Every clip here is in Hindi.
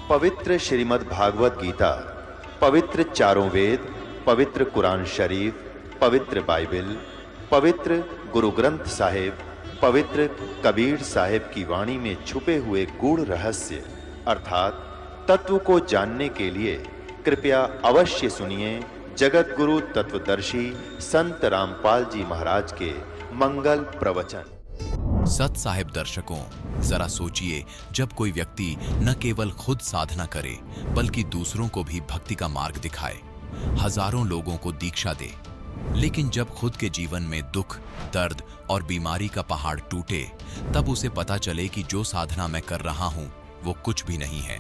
पवित्र श्रीमद् भागवत गीता, पवित्र चारों वेद, पवित्र कुरान शरीफ, पवित्र बाइबल, पवित्र गुरु ग्रंथ साहिब, पवित्र कबीर साहिब की वाणी में छुपे हुए गूढ़ रहस्य अर्थात तत्व को जानने के लिए कृपया अवश्य सुनिए जगत गुरु तत्वदर्शी संत रामपाल जी महाराज के मंगल प्रवचन। सत साहिब दर्शकों, जरा सोचिए, जब कोई व्यक्ति न केवल खुद साधना करे बल्कि दूसरों को भी भक्ति का मार्ग दिखाए, हजारों लोगों को दीक्षा दे, लेकिन जब खुद के जीवन में दुख, दर्द और बीमारी का पहाड़ टूटे, तब उसे पता चले कि जो साधना मैं कर रहा हूं वो कुछ भी नहीं है,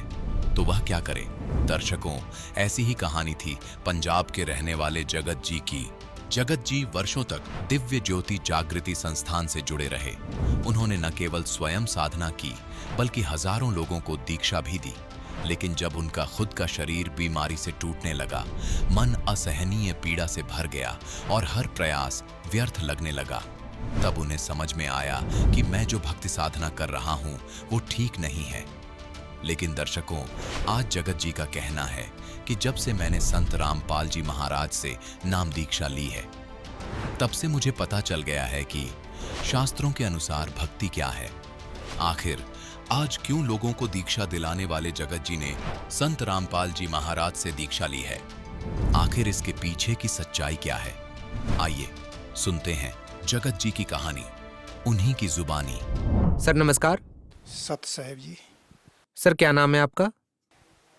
तो वह क्या करे? दर्शकों, ऐसी ही कहानी थी पंजाब के रहने वाले जगत जी की। जगत जी वर्षों तक दिव्य ज्योति जागृति संस्थान से जुड़े रहे। उन्होंने न केवल स्वयं साधना की बल्कि हजारों लोगों को दीक्षा भी दी, लेकिन जब उनका खुद का शरीर बीमारी से टूटने लगा, मन असहनीय पीड़ा से भर गया और हर प्रयास व्यर्थ लगने लगा, तब उन्हें समझ में आया कि मैं जो भक्ति साधना कर रहा हूं वो ठीक नहीं है। लेकिन दर्शकों, आज जगत जी का कहना है कि जब से मैंने संत रामपाल जी महाराज से नाम दीक्षा ली है, तब से मुझे पता चल गया है कि शास्त्रों के अनुसार भक्ति क्या है। आखिर आज क्यों लोगों को दीक्षा दिलाने वाले जगत जी ने संत रामपाल जी महाराज से दीक्षा ली है? आखिर इसके पीछे की सच्चाई क्या है? आइए सुनते हैं जगत जी की कहानी, उन्हीं की जुबानी। सर नमस्कार। सत साहिब जी। सर क्या नाम है आपका?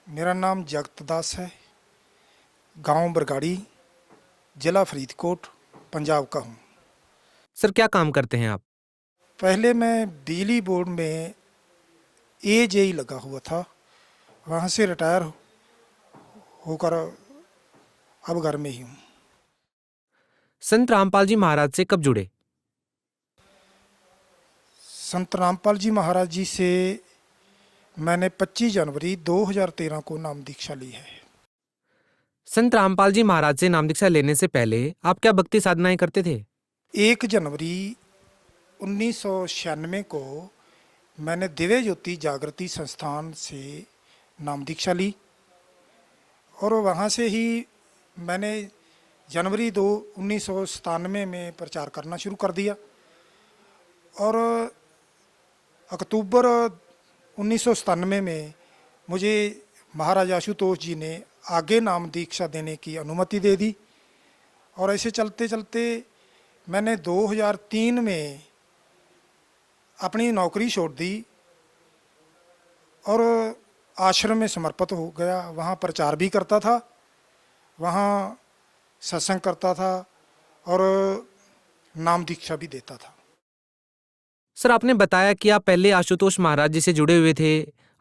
मेरा नाम जगत दास है, गांव बरगाड़ी, जिला फरीदकोट, पंजाब का हूँ। सर क्या काम करते हैं आप? पहले मैं बिजली बोर्ड में एजेई लगा हुआ था, वहाँ से रिटायर होकर अब घर में ही हूँ। संत रामपाल जी महाराज से कब जुड़े? संत रामपाल जी महाराज जी से मैंने 25 जनवरी 2013 को नाम दीक्षा ली है। संत रामपाल जी महाराज से नाम दीक्षा लेने से पहले आप क्या भक्ति साधनाएं करते थे? 1 जनवरी 1996 को मैंने दिव्य ज्योति जागृति संस्थान से नाम दीक्षा ली और वहाँ से ही मैंने जनवरी 1997 में प्रचार करना शुरू कर दिया और अक्टूबर 1997 में मुझे महाराज आशुतोष जी ने आगे नाम दीक्षा देने की अनुमति दे दी और ऐसे चलते चलते मैंने 2003 में अपनी नौकरी छोड़ दी और आश्रम में समर्पित हो गया। वहाँ प्रचार भी करता था, वहाँ सत्संग करता था और नाम दीक्षा भी देता था। सर आपने बताया कि आप पहले आशुतोष महाराज जी से जुड़े हुए थे।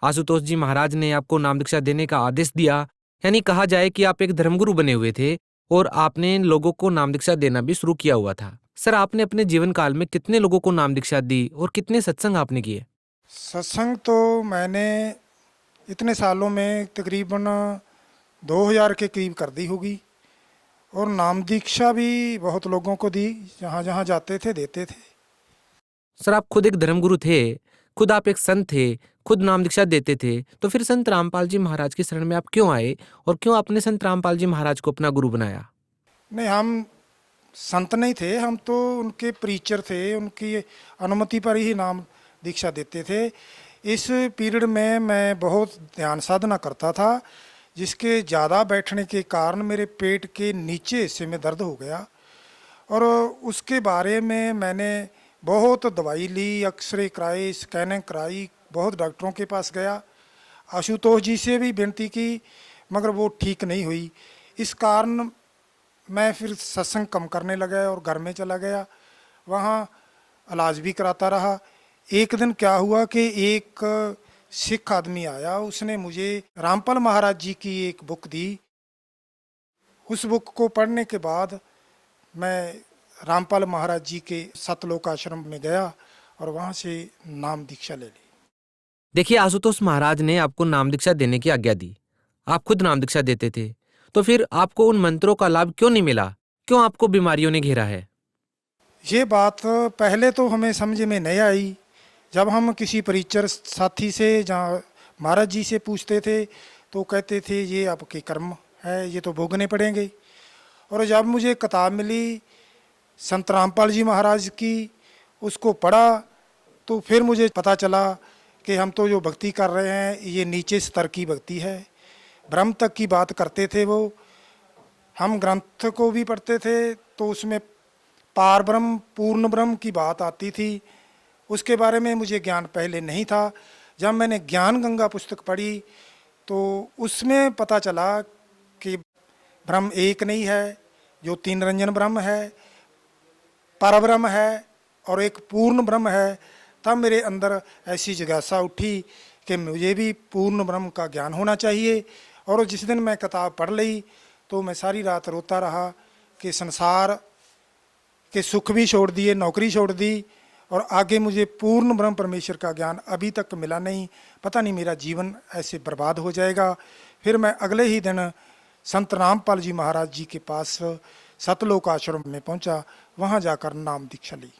आशुतोष जी महाराज ने आपको नाम दीक्षा देने का आदेश दिया, यानी कहा जाए कि आप एक धर्मगुरु बने हुए थे और आपने लोगों को नाम दीक्षा देना भी शुरू किया हुआ था। सर आपने अपने जीवन काल में कितने लोगों को नाम दीक्षा दी और कितने सत्संग आपने किए? सत्संग तो मैंने इतने सालों में तकरीबन 2000 के करीब कर दी होगी और नाम दीक्षा भी बहुत लोगों को दी, जहाँ जहाँ जाते थे देते थे। सर आप खुद एक धर्मगुरु थे, खुद आप एक संत थे, खुद नाम दीक्षा देते थे, तो फिर संत रामपाल जी महाराज की शरण में आप क्यों आए और क्यों आपने संत रामपाल जी महाराज को अपना गुरु बनाया? नहीं, हम संत नहीं थे, हम तो उनके प्रीचर थे, उनकी अनुमति पर ही नाम दीक्षा देते थे। इस पीरियड में मैं बहुत ध्यान साधना करता था, जिसके ज़्यादा बैठने के कारण मेरे पेट के नीचे हिस्से में दर्द हो गया और उसके बारे में मैंने बहुत दवाई ली, एक्सरे कराए, स्कैनिंग कराई, बहुत डॉक्टरों के पास गया, आशुतोष जी से भी विनती की, मगर वो ठीक नहीं हुई। इस कारण मैं फिर सत्संग कम करने लगा और घर में चला गया, वहाँ इलाज भी कराता रहा। एक दिन क्या हुआ कि एक सिख आदमी आया, उसने मुझे रामपाल महाराज जी की एक बुक दी। उस बुक को पढ़ने के बाद मैं रामपाल महाराज जी के सतलोक आश्रम में गया और वहाँ से नाम दीक्षा ले ली। देखिए, आशुतोष महाराज ने आपको नाम दीक्षा देने की आज्ञा दी, आप खुद नाम दीक्षा देते थे, तो फिर आपको उन मंत्रों का लाभ क्यों नहीं मिला? क्यों आपको बीमारियों ने घेरा है? ये बात पहले तो हमें समझ में नहीं आई। जब हम किसी परिचर साथी से जहाँ महाराज जी से पूछते थे तो कहते थे ये आपके कर्म है, ये तो भोगने पड़ेंगे। और जब मुझे किताब मिली संत रामपाल जी महाराज की, उसको पढ़ा तो फिर मुझे पता चला कि हम तो जो भक्ति कर रहे हैं ये नीचे स्तर की भक्ति है। ब्रह्म तक की बात करते थे वो। हम ग्रंथ को भी पढ़ते थे तो उसमें पार ब्रह्म पूर्ण ब्रह्म की बात आती थी। उसके बारे में मुझे ज्ञान पहले नहीं था। जब मैंने ज्ञान गंगा पुस्तक पढ़ी तो उसमें पता चला कि ब्रह्म एक नहीं है, जो तीन रंजन ब्रह्म है, परब्रह्म है और एक पूर्ण ब्रह्म है। तब मेरे अंदर ऐसी जिज्ञासा उठी कि मुझे भी पूर्ण ब्रह्म का ज्ञान होना चाहिए। और जिस दिन मैं किताब पढ़ ली तो मैं सारी रात रोता रहा कि संसार के सुख भी छोड़ दिए, नौकरी छोड़ दी, और आगे मुझे पूर्ण ब्रह्म परमेश्वर का ज्ञान अभी तक मिला नहीं। पता नहीं मेरा जीवन ऐसे बर्बाद हो जाएगा। फिर मैं अगले ही दिन संत रामपाल जी महाराज जी के पास सतलोक आश्रम में पहुंचा। वहां जाकर नाम दीक्षा ली।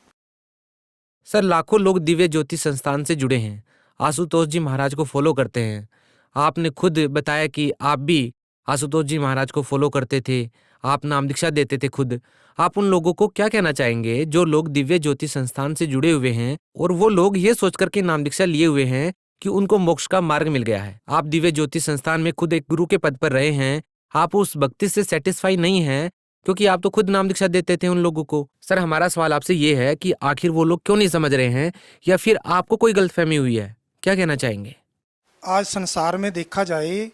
सर, लाखों लोग दिव्य ज्योति संस्थान से जुड़े हैं, आशुतोष जी महाराज को फॉलो करते हैं। आपने खुद बताया कि आप भी आशुतोष जी महाराज को फॉलो करते थे, आप नाम दीक्षा देते थे खुद। आप उन लोगों को क्या कहना चाहेंगे जो लोग दिव्य ज्योति संस्थान से जुड़े हुए हैं और वो लोग ये सोच करके नाम दीक्षा लिए हुए हैं कि उनको मोक्ष का मार्ग मिल गया है? आप दिव्य ज्योति संस्थान में खुद एक गुरु के पद पर रहे हैं, आप उस भक्ति से सेटिस्फाई नहीं हैं क्योंकि आप तो खुद नाम दीक्षा देते थे उन लोगों को। सर, हमारा सवाल आपसे ये है कि आखिर वो लोग क्यों नहीं समझ रहे हैं, या फिर आपको कोई गलतफहमी हुई है? क्या कहना चाहेंगे? आज संसार में देखा जाए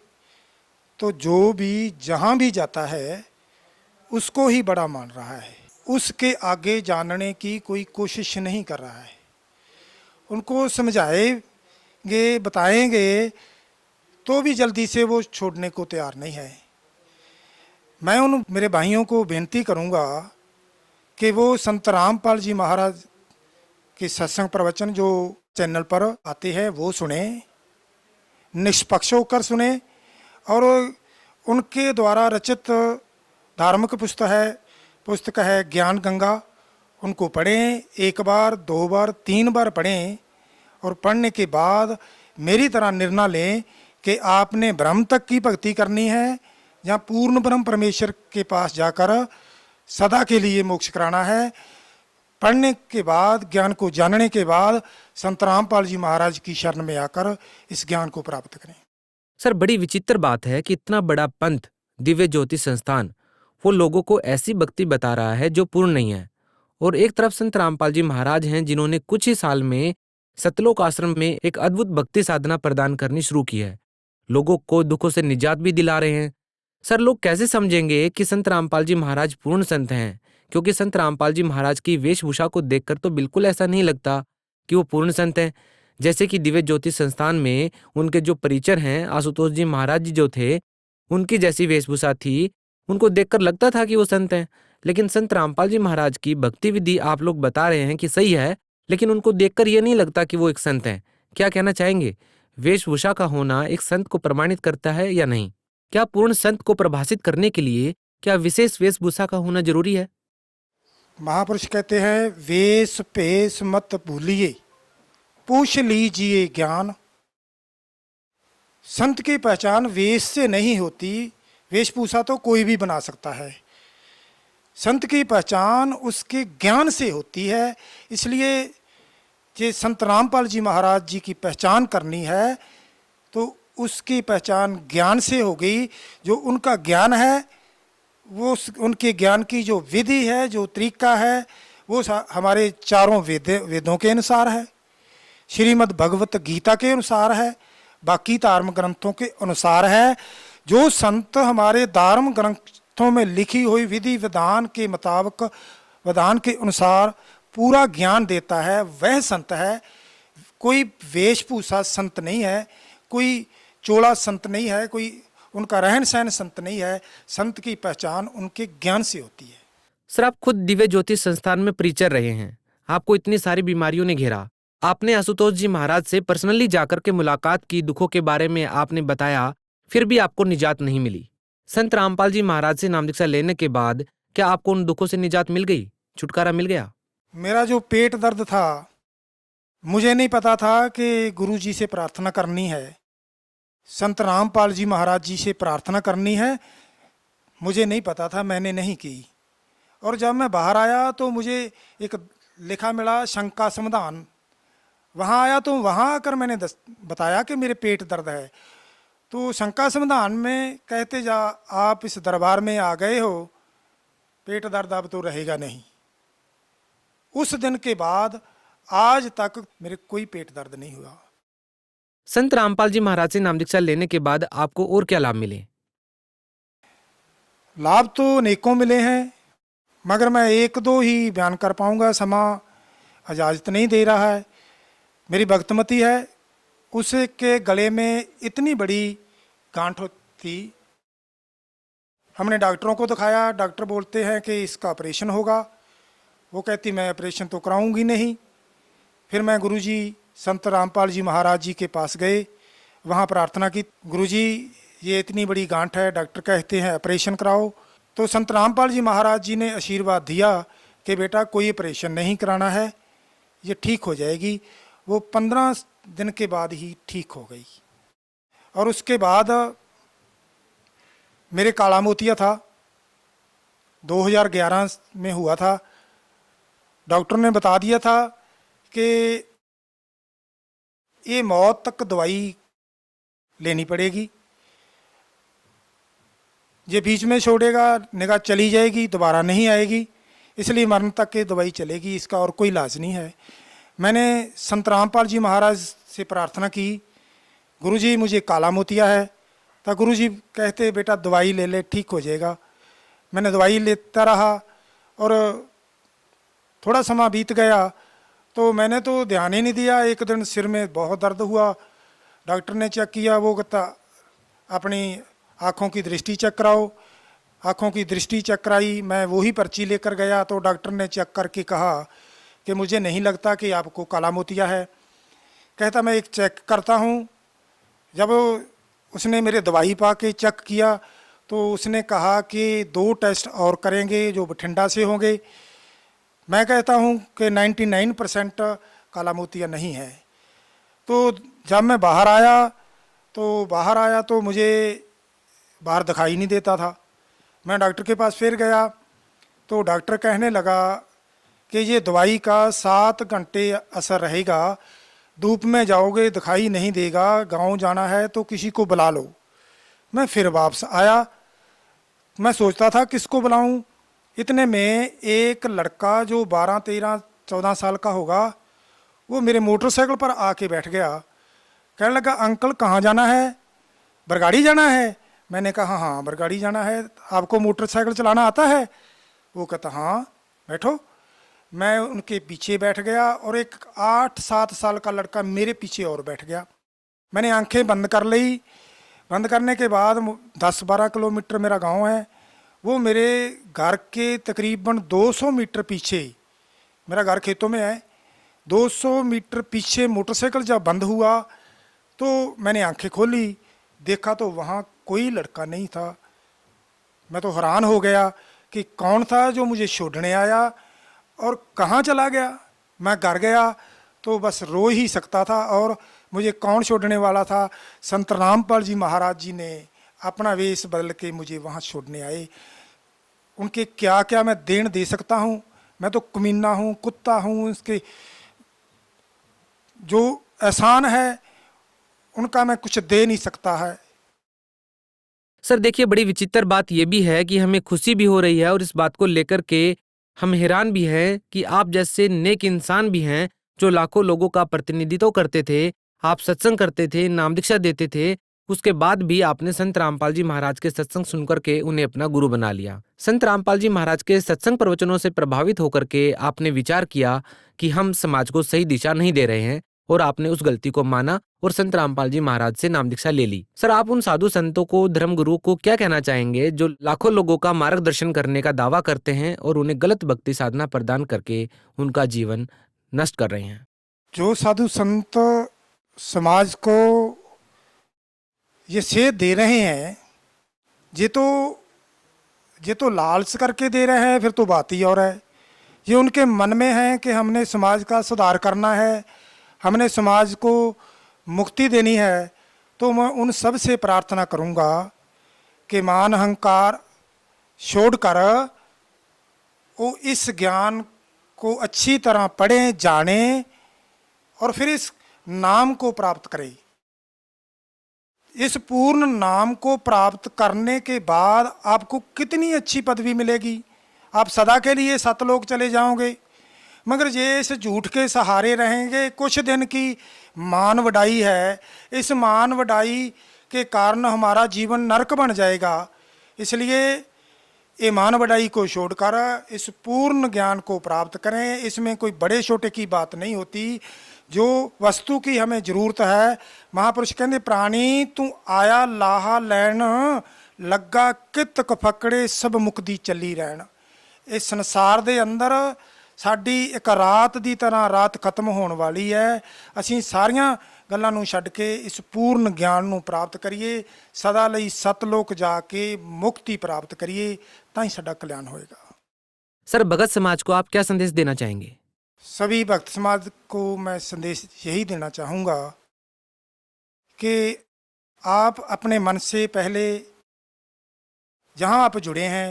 तो जो भी जहाँ भी जाता है उसको ही बड़ा मान रहा है, उसके आगे जानने की कोई कोशिश नहीं कर रहा है। उनको समझाएंगे, बताएंगे तो भी जल्दी से वो छोड़ने को तैयार नहीं है। मैं उन मेरे भाइयों को बेनती करूंगा कि वो संत रामपाल जी महाराज के सत्संग प्रवचन जो चैनल पर आते हैं वो सुने, निष्पक्ष होकर सुने, और उनके द्वारा रचित धार्मिक पुस्तक है ज्ञान गंगा, उनको पढ़ें। एक बार, दो बार, तीन बार पढ़ें और पढ़ने के बाद मेरी तरह निर्णय लें कि आपने ब्रह्म तक की भक्ति करनी है या पूर्ण ब्रह्म परमेश्वर के पास जाकर सदा के लिए मोक्ष कराना है। पढ़ने के बाद, ज्ञान को जानने के बाद संत रामपाल जी महाराज की शरण में आकर इस ज्ञान को प्राप्त करें। सर, बड़ी विचित्र बात है कि इतना बड़ा पंथ दिव्य ज्योति संस्थान वो लोगों को ऐसी भक्ति बता रहा है जो पूर्ण नहीं है, और एक तरफ संत रामपाल जी महाराज हैं जिन्होंने कुछ ही साल में सतलोक आश्रम में एक अद्भुत भक्ति साधना प्रदान करनी शुरू की है, लोगों को दुखों से निजात भी दिला रहे हैं। सर, लोग कैसे समझेंगे कि संत रामपाल जी महाराज पूर्ण संत हैं? क्योंकि संत रामपाल जी महाराज की वेशभूषा को देखकर तो बिल्कुल ऐसा नहीं लगता कि वो पूर्ण संत हैं। जैसे कि दिव्य ज्योति संस्थान में उनके जो परिचर हैं आशुतोष जी महाराज जी जो थे, उनकी जैसी वेशभूषा थी, उनको देखकर लगता था कि वो संत हैं। लेकिन संत रामपाल जी महाराज की भक्ति विधि आप लोग बता रहे हैं कि सही है, लेकिन उनको देखकर ये नहीं लगता कि वो एक संत हैं। क्या कहना चाहेंगे? वेशभूषा का होना एक संत को प्रमाणित करता है या नहीं? क्या पूर्ण संत को परिभाषित करने के लिए क्या विशेष वेशभूषा का होना जरूरी है? महापुरुष कहते हैं वेश पेश मत भूलिए, पूछ लीजिए ज्ञान। संत की पहचान वेश से नहीं होती, वेशभूषा तो कोई भी बना सकता है। संत की पहचान उसके ज्ञान से होती है। इसलिए जे संत रामपाल जी महाराज जी की पहचान करनी है तो उसकी पहचान ज्ञान से हो गई। जो उनका ज्ञान है वो उनके ज्ञान की जो विधि है, जो तरीका है, वो हमारे चारों वेदों के अनुसार है, श्रीमद् भगवत गीता के अनुसार है, बाकी धार्मिक ग्रंथों के अनुसार है। जो संत हमारे धर्म ग्रंथों में लिखी हुई विधि विधान के मुताबिक, विधान के अनुसार पूरा ज्ञान देता है, वह संत है। कोई वेशभूषा संत नहीं है, कोई चोला संत नहीं है, कोई उनका रहन सहन संत नहीं है। संत की पहचान उनके ज्ञान से होती है। सर, आप खुद दिव्य ज्योति संस्थान में परिचर रहे हैं, आपको इतनी सारी बीमारियों ने घेरा, आपने आशुतोष जी महाराज से पर्सनली जाकर के मुलाकात की, दुखों के बारे में आपने बताया, फिर भी आपको निजात नहीं मिली। संत रामपाल जी महाराज से नाम दीक्षा लेने के बाद क्या आपको उन दुखों से निजात मिल गई, छुटकारा मिल गया? मेरा जो पेट दर्द था, मुझे नहीं पता था कि गुरु जी से प्रार्थना करनी है। संत रामपाल जी महाराज जी से प्रार्थना करनी है। मुझे नहीं पता था, मैंने नहीं की। और जब मैं बाहर आया तो मुझे एक लिखा मिला शंका समाधान। वहाँ आया तो वहाँ आकर मैंने बताया कि मेरे पेट दर्द है। तो शंका समाधान में कहते जा आप इस दरबार में आ गए हो, पेट दर्द अब तो रहेगा नहीं। उस दिन के बाद आज तक मेरे कोई पेट दर्द नहीं हुआ। संत रामपाल जी महाराज से नाम दीक्षा लेने के बाद आपको और क्या लाभ मिले? लाभ तो अनेकों मिले हैं, मगर मैं एक दो ही बयान कर पाऊंगा, समा इजाज़त नहीं दे रहा है। मेरी भक्तमती है, उसके गले में इतनी बड़ी गांठ थी। हमने डॉक्टरों को दिखाया, डॉक्टर बोलते हैं कि इसका ऑपरेशन होगा। वो कहती मैं ऑपरेशन तो कराऊंगी नहीं। फिर मैं गुरुजी संत रामपाल जी महाराज जी के पास गए, वहाँ प्रार्थना की, गुरुजी ये इतनी बड़ी गांठ है, डॉक्टर कहते हैं ऑपरेशन कराओ। तो संत रामपाल जी महाराज जी ने आशीर्वाद दिया कि बेटा कोई ऑपरेशन नहीं कराना है, ये ठीक हो जाएगी। वो 15 दिन के बाद ही ठीक हो गई। और उसके बाद मेरे काला मोतिया था, 2011 में हुआ था। डॉक्टर ने बता दिया था कि ये मौत तक दवाई लेनी पड़ेगी, ये बीच में छोड़ेगा निगाह चली जाएगी, दोबारा नहीं आएगी, इसलिए मरण तक ये दवाई चलेगी, इसका और कोई इलाज नहीं है। मैंने संत रामपाल जी महाराज से प्रार्थना की, गुरुजी मुझे काला मोतिया है। तो गुरुजी कहते बेटा दवाई ले ले, ठीक हो जाएगा। मैंने दवाई लेता रहा और थोड़ा समय बीत गया तो मैंने तो ध्यान ही नहीं दिया। एक दिन सिर में बहुत दर्द हुआ, डॉक्टर ने चेक किया, वो कहता अपनी आँखों की दृष्टि चेक कराओ। आँखों की दृष्टि चेक कराई, मैं वही पर्ची लेकर गया तो डॉक्टर ने चेक करके कहा कि मुझे नहीं लगता कि आपको काला मोतिया है। कहता मैं एक चेक करता हूँ। जब उसने मेरे दवाई पा के चेक किया तो उसने कहा कि 2 टेस्ट और करेंगे जो बठिंडा से होंगे। मैं कहता हूँ कि 99% काला मोतिया नहीं है। तो जब मैं बाहर आया तो मुझे बाहर दिखाई नहीं देता था। मैं डॉक्टर के पास फिर गया तो डॉक्टर कहने लगा कि ये दवाई का 7 घंटे असर रहेगा, धूप में जाओगे दिखाई नहीं देगा, गांव जाना है तो किसी को बुला लो। मैं फिर वापस आया, मैं सोचता था किसको बुलाऊं। इतने में एक लड़का जो 12, 13, 14 साल का होगा, वो मेरे मोटरसाइकिल पर आके बैठ गया। कहने लगा अंकल कहाँ जाना है, बरगाड़ी जाना है? मैंने कहा हाँ बरगाड़ी जाना है। आपको मोटरसाइकिल चलाना आता है? वो कहता हाँ बैठो। मैं उनके पीछे बैठ गया और एक 8-7 साल का लड़का मेरे पीछे और बैठ गया। मैंने आंखें बंद कर ली। बंद करने के बाद 10-12 किलोमीटर मेरा गांव है, वो मेरे घर के तकरीबन 200 मीटर पीछे, मेरा घर खेतों में है, 200 मीटर पीछे मोटरसाइकिल जब बंद हुआ तो मैंने आंखें खोली, देखा तो वहाँ कोई लड़का नहीं था। मैं तो हैरान हो गया कि कौन था जो मुझे छोड़ने आया और कहाँ चला गया। मैं घर गया तो बस रो ही सकता था। और मुझे कौन छोड़ने वाला था? संत रामपाल जी महाराज जी ने अपना वेश बदल के मुझे वहाँ छोड़ने आए। उनके क्या क्या मैं देन दे सकता हूँ? मैं तो कमीना हूँ, कुत्ता हूँ। इसके जो एहसान है उनका मैं कुछ दे नहीं सकता है। सर देखिए, बड़ी विचित्र बात यह भी है कि हमें खुशी भी हो रही है और इस बात को लेकर के हम हैरान भी हैं कि आप जैसे नेक इंसान भी हैं जो लाखों लोगों का प्रतिनिधित्व करते थे, आप सत्संग करते थे, नाम दीक्षा देते थे, उसके बाद भी आपने संत रामपाल जी महाराज के सत्संग सुनकर के उन्हें अपना गुरु बना लिया। संत रामपाल जी महाराज के सत्संग प्रवचनों से प्रभावित होकर के आपने विचार किया कि हम समाज को सही दिशा नहीं दे रहे हैं और आपने उस गलती को माना और संत रामपाल जी महाराज से नाम दीक्षा ले ली। सर, आप उन साधु संतों को, धर्म गुरुओं को क्या कहना चाहेंगे जो लाखों लोगों का मार्गदर्शन करने का दावा करते हैं और उन्हें गलत भक्ति साधना प्रदान करके उनका जीवन नष्ट कर रहे हैं? जो साधु संत समाज को ये सेध दे रहे हैं, ये तो लालच करके दे रहे हैं, फिर तो बात ही और है। ये उनके मन में है कि हमने समाज का सुधार करना है, हमने समाज को मुक्ति देनी है, तो मैं उन सब से प्रार्थना करूंगा कि मान अहंकार छोड़कर वो इस ज्ञान को अच्छी तरह पढ़ें, जानें और फिर इस नाम को प्राप्त करें। इस पूर्ण नाम को प्राप्त करने के बाद आपको कितनी अच्छी पदवी मिलेगी। आप सदा के लिए सतलोक चले जाओगे। मगर ये इस झूठ के सहारे रहेंगे। कुछ दिन की मान वडाई है, इस मान वडाई के कारण हमारा जीवन नरक बन जाएगा। इसलिए ये मान वडाई को छोड़कर इस पूर्ण ज्ञान को प्राप्त करें। इसमें कोई बड़े छोटे की बात नहीं होती। जो वस्तु की हमें जरूरत है, महापुरुष कहते प्राणी तू आया लाहा लैन, ਲੱਗਾ ਕਿਤ ਕਫਕੜੇ ਸਭ ਮੁਕਦੀ ਚੱਲੀ ਰਹਿਣ। ਇਸ ਸੰਸਾਰ ਦੇ ਅੰਦਰ ਸਾਡੀ ਇੱਕ ਰਾਤ ਦੀ ਤਰ੍ਹਾਂ ਰਾਤ ਖਤਮ ਹੋਣ ਵਾਲੀ ਹੈ। ਅਸੀਂ ਸਾਰੀਆਂ ਗੱਲਾਂ ਨੂੰ ਛੱਡ ਕੇ ਇਸ ਪੂਰਨ ਗਿਆਨ ਨੂੰ ਪ੍ਰਾਪਤ ਕਰੀਏ, ਸਦਾ ਲਈ ਸਤਲੋਕ ਜਾ ਕੇ ਮੁਕਤੀ ਪ੍ਰਾਪਤ ਕਰੀਏ, ਤਾਂ ਹੀ ਸਾਡਾ ਕਲਿਆਣ ਹੋਏਗਾ। सर, भगत समाज को आप क्या संदेश देना चाहेंगे? सभी भक्त समाज को मैं संदेश यही देना चाहूँगा कि आप अपने मन से पहले जहाँ आप जुड़े हैं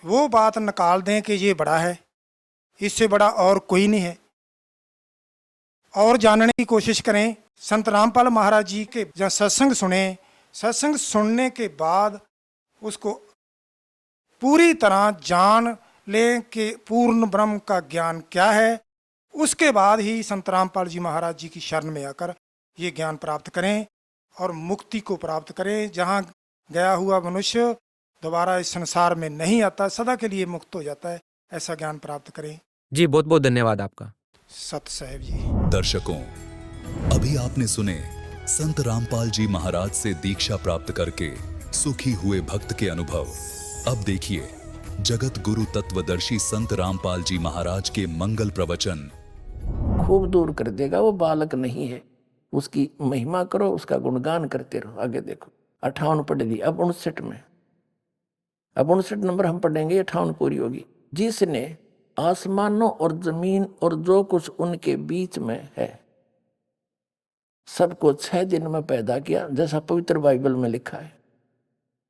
वो बात निकाल दें कि ये बड़ा है, इससे बड़ा और कोई नहीं है, और जानने की कोशिश करें। संत रामपाल महाराज जी के जहाँ सत्संग सुने, सत्संग सुनने के बाद उसको पूरी तरह जान लें कि पूर्ण ब्रह्म का ज्ञान क्या है। उसके बाद ही संत रामपाल जी महाराज जी की शरण में आकर ये ज्ञान प्राप्त करें और मुक्ति को प्राप्त करें। जहाँ गया हुआ मनुष्य दोबारा इस संसार में नहीं आता, सदा के लिए मुक्त हो जाता है। ऐसा ज्ञान प्राप्त करें। जी, बहुत बहुत धन्यवाद आपका। सत साहेब जी। दर्शकों, अभी आपने सुने संत रामपाल जी महाराज से दीक्षा प्राप्त करके सुखी हुए भक्त के अनुभव। अब देखिए जगत गुरु तत्वदर्शी संत रामपाल जी महाराज के मंगल प्रवचन। खूब दूर कर देगा, वो बालक नहीं है। उसकी महिमा करो, उसका गुणगान करते रहो। आगे देखो, 58 पढ़ दी, अब 59 में, अब 59 नंबर हम पढ़ेंगे, 58 पूरी होगी। जिसने आसमानों और जमीन और जो कुछ उनके बीच में है सबको 6 दिन में पैदा किया, जैसा पवित्र बाइबल में लिखा है।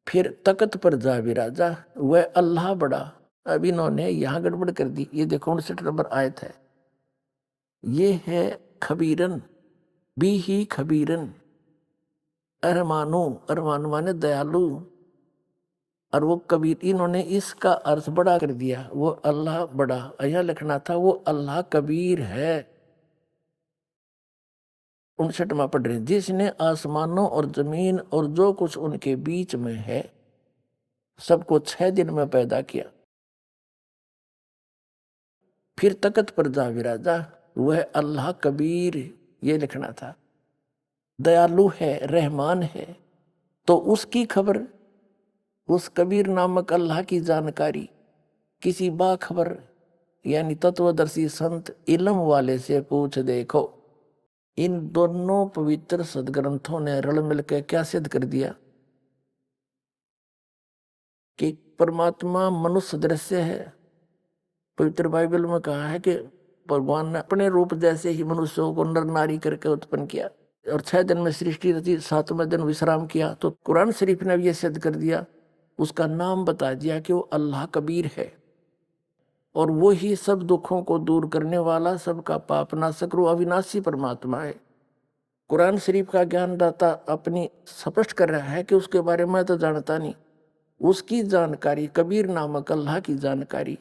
फिर तख्त पर जा विराजा, वह अल्लाह बड़ा। अब इन्होंने यहाँ गड़बड़ कर दी। ये देखो 59 नंबर आयत है, ये है खबीरन भी ही खबीरन, अरमानो, अरमान माने दयालु, और वो कबीर। इन्होंने इसका अर्थ बड़ा कर दिया, वो अल्लाह बड़ा। यहाँ लिखना था वो अल्लाह कबीर है। 59वां पढ़ रहे, जिसने आसमानों और जमीन और जो कुछ उनके बीच में है सबको 6 दिन में पैदा किया। फिर तख्त पर जा विराजा, वह अल्लाह कबीर, ये लिखना था। दयालु है, रहमान है, तो उसकी खबर, उस कबीर नामक अल्लाह की जानकारी किसी बाखबर यानी तत्वदर्शी संत इल्म वाले से पूछ देखो। इन दोनों पवित्र सदग्रंथों ने रल मिलकर क्या सिद्ध कर दिया कि परमात्मा मनुष्य दृश्य है। पवित्र बाइबल में कहा है कि भगवान ने अपने रूप जैसे ही मनुष्यों को नर नारी करके उत्पन्न किया और 6 दिन में सृष्टि रची, 7वें दिन विश्राम किया। तो कुरान शरीफ ने भी यह सिद्ध कर दिया, उसका नाम बता दिया कि वो अल्लाह कबीर है और वो ही सब दुखों को दूर करने वाला, सबका पाप नाशक, वो अविनाशी परमात्मा है। कुरान शरीफ का ज्ञानदाता अपनी स्पष्ट कर रहा है कि उसके बारे में तो जानता नहीं। उसकी जानकारी, कबीर नामक अल्लाह की जानकारी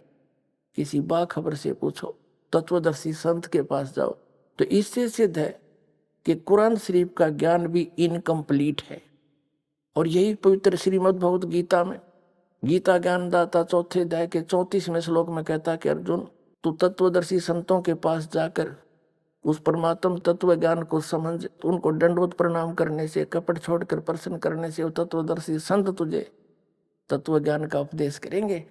किसी बाखबर से पूछो, तत्वदर्शी संत के पास जाओ। तो इससे सिद्ध है कि कुरान शरीफ का ज्ञान भी इनकम्प्लीट है। और यही पवित्र श्रीमद् भगवत गीता में गीता ज्ञानदाता 4थे अध्याय के 34वें श्लोक में कहता है कि अर्जुन, तू तत्वदर्शी संतों के पास जाकर उस परमात्म तत्व ज्ञान को समझ, उनको दंडवत प्रणाम करने से, कपट छोड़कर प्रसन्न करने से वो तत्वदर्शी संत तुझे तत्व ज्ञान का उपदेश करेंगे।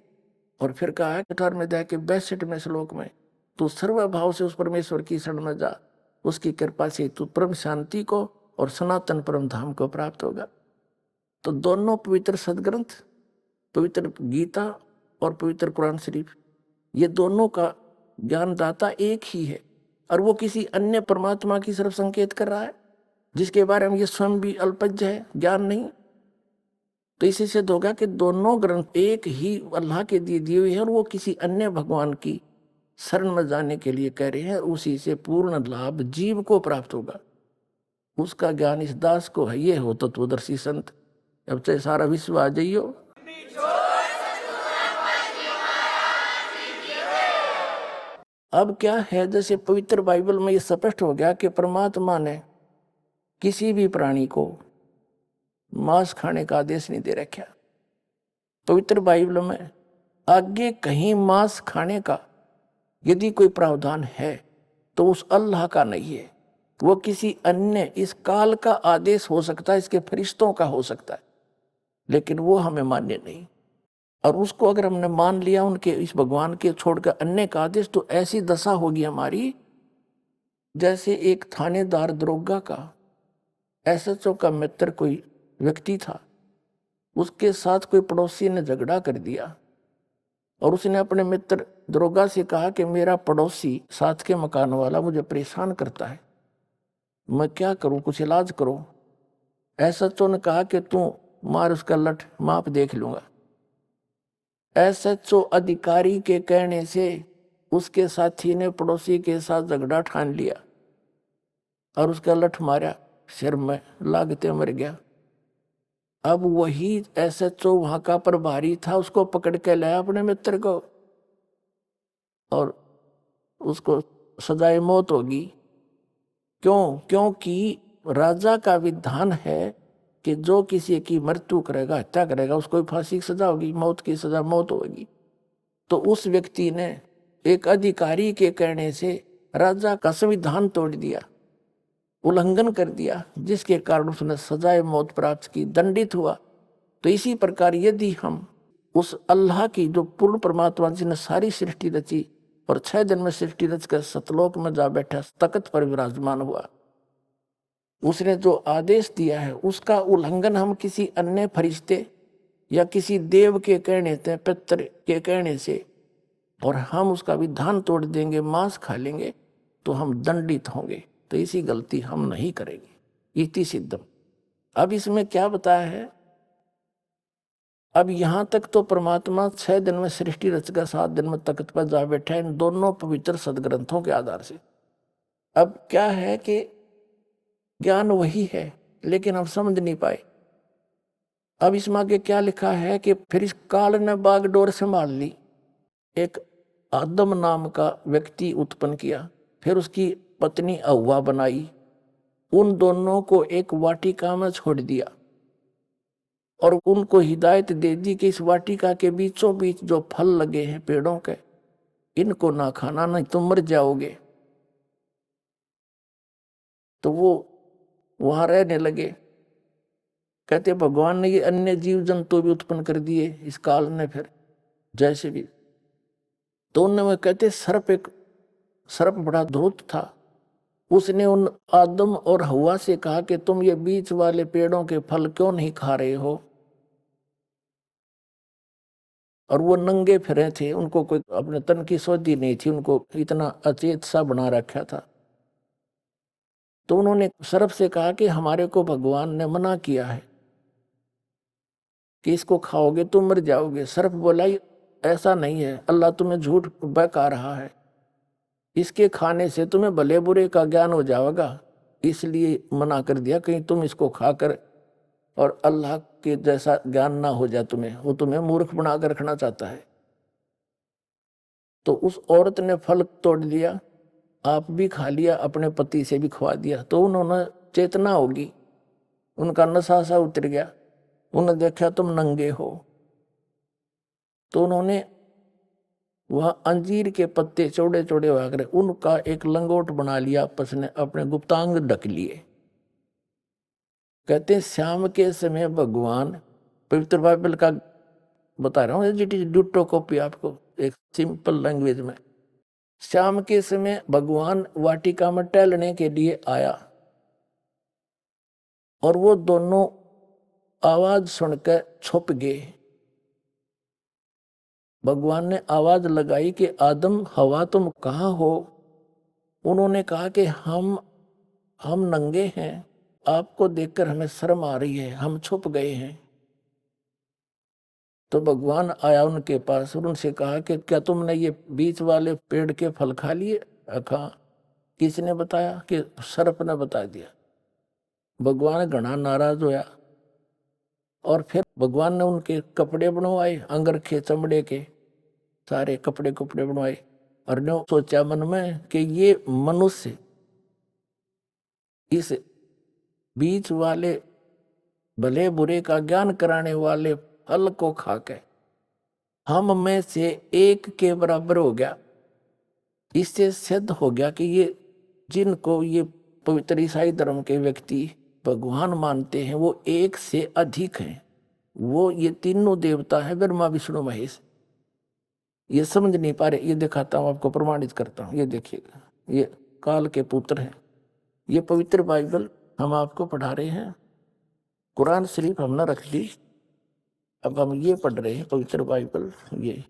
और फिर कहा है 18वें अध्याय के 62वें श्लोक में, तू सर्वभाव से उस परमेश्वर की शरण में जा, उसकी कृपा से तू परम शांति को और सनातन परम धाम को प्राप्त होगा। तो दोनों पवित्र सदग्रंथ, पवित्र गीता और पवित्र कुरान शरीफ, ये दोनों का ज्ञानदाता एक ही है और वो किसी अन्य परमात्मा की तरफ संकेत कर रहा है। जिसके बारे में ये स्वयं भी अल्पज्ञ है, ज्ञान नहीं। तो इसी सिद्ध होगा कि दोनों ग्रंथ एक ही अल्लाह के दिए हुए हैं और वो किसी अन्य भगवान की शरण में जाने के लिए कह रहे हैं। उसी से पूर्ण लाभ जीव को प्राप्त होगा। उसका ज्ञान इस दास को है। ये हो तत्वदर्शी संत। अब चाहे सारा विश्व आ जाइयो। अब क्या है, जैसे पवित्र बाइबल में ये स्पष्ट हो गया कि परमात्मा ने किसी भी प्राणी को मांस खाने का आदेश नहीं दे रखा। पवित्र बाइबल में आगे कहीं मांस खाने का यदि कोई प्रावधान है तो उस अल्लाह का नहीं है, वो किसी अन्य इस काल का आदेश हो सकता है, इसके फरिश्तों का हो सकता है, लेकिन वो हमें मान्य नहीं। और उसको अगर हमने मान लिया उनके इस भगवान के छोड़कर अन्य का आदेश, तो ऐसी दशा होगी हमारी जैसे एक थानेदार दरोगा का एसएचओ का मित्र कोई व्यक्ति था, उसके साथ कोई पड़ोसी ने झगड़ा कर दिया और उसने अपने मित्र दरोगा से कहा कि मेरा पड़ोसी साथ के मकान वाला मुझे परेशान करता है, मैं क्या करूं, कुछ इलाज करो। एसएचओ ने कहा कि तू मार उसका लठ, माप देख लूंगा। एसएचओ अधिकारी के कहने से उसके साथी ने पड़ोसी के साथ झगड़ा ठान लिया और उसका लठ मारा, सिर में लागते मर गया। अब वही एसएचओ वहां का प्रभारी था, उसको पकड़ के लाया अपने मित्र को और उसको सजाए मौत होगी। क्यों? क्योंकि राजा का विधान है कि जो किसी की मृत्यु करेगा, हत्या करेगा, उसको फांसी की सजा होगी, मौत की सजा, मौत होगी। तो उस व्यक्ति ने एक अधिकारी के कहने से राजा का संविधान तोड़ दिया, उल्लंघन कर दिया, जिसके कारण उसने सजाए मौत प्राप्त की, दंडित हुआ। तो इसी प्रकार यदि हम उस अल्लाह की जो पूर्ण परमात्मा जिसने सारी सृष्टि रची और 6 दिन में सृष्टि रच कर सतलोक में जा बैठा, तख्त पर विराजमान हुआ, उसने जो आदेश दिया है उसका उल्लंघन हम किसी अन्य फरिश्ते या किसी देव के कहने से, पितर के कहने से, और हम उसका विधान तोड़ देंगे, मांस खा लेंगे, तो हम दंडित होंगे। तो इसी गलती हम नहीं करेंगे। इति सिद्धम। अब इसमें क्या बताया है? अब यहां तक तो परमात्मा 6 दिन में सृष्टि रचकर 7 दिन में तख्त पर जा बैठा है, इन दोनों पवित्र सदग्रंथों के आधार से। अब क्या है कि ज्ञान वही है लेकिन हम समझ नहीं पाए। अब इसमें आगे क्या लिखा है कि फिर इस काल ने बागडोर संभाल ली, एक आदम नाम का व्यक्ति उत्पन्न किया, फिर उसकी पत्नी हव्वा बनाई, उन दोनों को एक वाटिका में छोड़ दिया और उनको हिदायत दे दी कि इस वाटिका के बीचों बीच जो फल लगे हैं पेड़ों के, इनको ना खाना, नहीं तो मर जाओगे। तो वो वहां रहने लगे। कहते भगवान ने ये अन्य जीव जंतु भी उत्पन्न कर दिए इस काल ने, फिर जैसे भी। तो उनमें कहते सर्प बड़ा धूर्त था, उसने उन आदम और हव्वा से कहा कि तुम ये बीच वाले पेड़ों के फल क्यों नहीं खा रहे हो। और वो नंगे फिरे थे, उनको कोई अपने तन की सोधी नहीं थी, उनको इतना अचेत सा बना रखा था। तो उन्होंने सर्प से कहा कि हमारे को भगवान ने मना किया है कि इसको खाओगे तो मर जाओगे। सर्प बोला ऐसा नहीं है, अल्लाह तुम्हें झूठ बहका रहा है, इसके खाने से तुम्हें भले बुरे का ज्ञान हो जाएगा, इसलिए मना कर दिया, कहीं तुम इसको खाकर और अल्लाह के जैसा ज्ञान ना हो जाए तुम्हें, वो तुम्हें मूर्ख बना कर रखना चाहता है। तो उस औरत ने फल तोड़ दिया, आप भी खा लिया, अपने पति से भी खवा दिया। तो उन्होंने चेतना होगी, उनका नशा सा उतर गया, उन्होंने देखा तुम नंगे हो, तो उन्होंने वह अंजीर के पत्ते चौड़े चौड़े होकर उनका एक लंगोट बना लिया, आपस ने अपने गुप्तांग ढक लिए। कहते शाम के समय भगवान, पवित्र बाइबल का बता रहा हूँ, ड्यूटो कॉपी आपको एक सिंपल लैंग्वेज में। शाम के समय भगवान वाटिका में टहलने के लिए आया और वो दोनों आवाज सुनकर छुप गए। भगवान ने आवाज लगाई कि आदम हवा तुम कहाँ हो। उन्होंने कहा कि हम नंगे हैं, आपको देखकर हमें शर्म आ रही है, हम छुप गए हैं। तो भगवान आया उनके पास और उनसे कहा कि क्या तुमने ये बीच वाले पेड़ के फल खा लिए? कहा। किसने बताया? कि सर्प ने बता दिया। भगवान घना नाराज होया और फिर भगवान ने उनके कपड़े बनवाए, अंगरखे चमड़े के सारे कपड़े कुपड़े बनवाए, और ने सोचा मन में कि ये मनुष्य इस बीच वाले भले बुरे का ज्ञान कराने वाले फल को खाके हम में से एक के बराबर हो गया। इससे सिद्ध हो गया कि ये जिनको ये पवित्र ईसाई धर्म के व्यक्ति भगवान मानते हैं वो एक से अधिक हैं। वो ये तीनों देवता हैं, ब्रह्मा विष्णु महेश। ये समझ नहीं पा रहे, ये दिखाता हूं आपको, प्रमाणित करता हूं। ये देखिएगा, ये काल के पुत्र हैं। ये पवित्र बाइबल हम आपको पढ़ा रहे हैं। कुरान शरीफ हमने रख दी, अब हम ये पढ़ रहे हैं पवित्र बाइबल। ये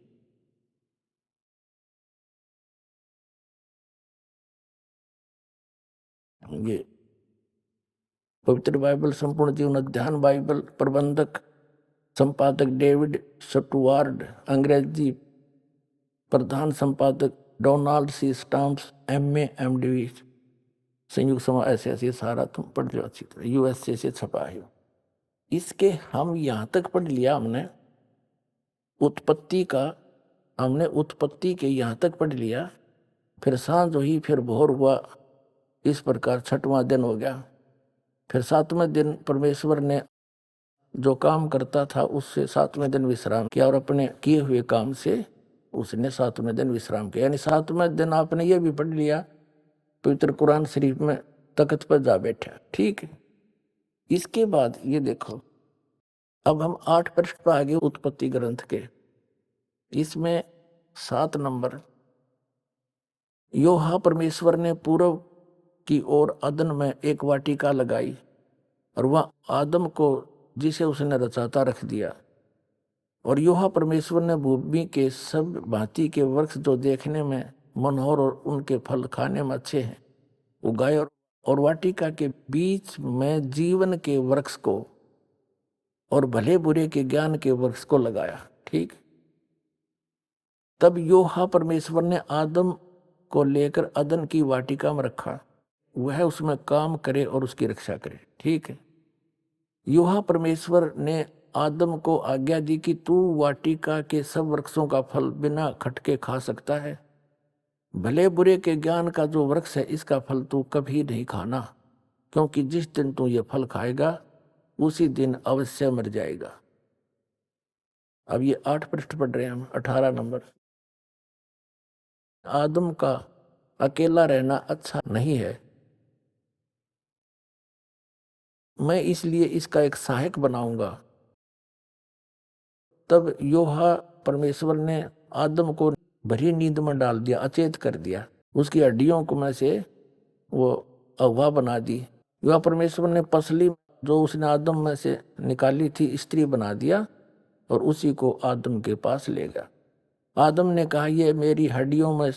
पवित्र बाइबल संपूर्ण जीवन अध्ययन बाइबल, प्रबंधक संपादक डेविड स्टुअर्ट, अंग्रेजी प्रधान संपादक Donald C Stamps, MA MD, संयुक्त समाज, ऐसे सारा तुम पढ़ लो अच्छी तरह, USA से छपा है। इसके हम यहाँ तक पढ़ लिया हमने उत्पत्ति का, हमने उत्पत्ति के यहाँ तक पढ़ लिया। फिर सांझ हुई, फिर भोर हुआ, इस प्रकार 6वां दिन हो गया। फिर 7वें दिन परमेश्वर ने जो काम करता था उससे 7वें दिन विश्राम किया, और अपने किए हुए काम से उसने 7वें दिन विश्राम किया। यानी 7वें दिन आपने ये भी पढ़ लिया पवित्र कुरान शरीफ में, तख्त पर जा बैठा। ठीक है। इसके बाद ये देखो, अब हम 8 पृष्ठ पर आगे उत्पत्ति ग्रंथ के। इसमें 7 नंबर, योहा परमेश्वर ने पूर्व की ओर अदन में एक वाटिका लगाई और वह आदम को जिसे उसने रचाता रख दिया। और योहा परमेश्वर ने भूमि के सब भांति के वृक्ष जो देखने में मनोहर और उनके फल खाने में अच्छे हैं उगाए, और वाटिका के बीच में जीवन के वृक्ष को और भले बुरे के ज्ञान के वृक्ष को लगाया। ठीक। तब योहा परमेश्वर ने आदम को लेकर अदन की वाटिका में रखा, वह उसमें काम करे और उसकी रक्षा करे। ठीक है। योहा परमेश्वर ने आदम को आज्ञा दी कि तू वाटिका के सब वृक्षों का फल बिना खटके खा सकता है, भले बुरे के ज्ञान का जो वृक्ष है इसका फल तू कभी नहीं खाना, क्योंकि जिस दिन तू ये फल खाएगा उसी दिन अवश्य मर जाएगा। अब ये 8 पृष्ठ पढ़ रहे हैं हम, 18 नंबर। आदम का अकेला रहना अच्छा नहीं है, मैं इसलिए इसका एक सहायक बनाऊंगा। तब योहा परमेश्वर ने आदम को भरी नींद में डाल दिया, अचेत कर दिया, उसकी हड्डियों को में से वो अगवा बना दी। योहा परमेश्वर ने पसली जो उसने आदम में से निकाली थी स्त्री बना दिया और उसी को आदम के पास ले गया। आदम ने कहा, ये मेरी हड्डियों में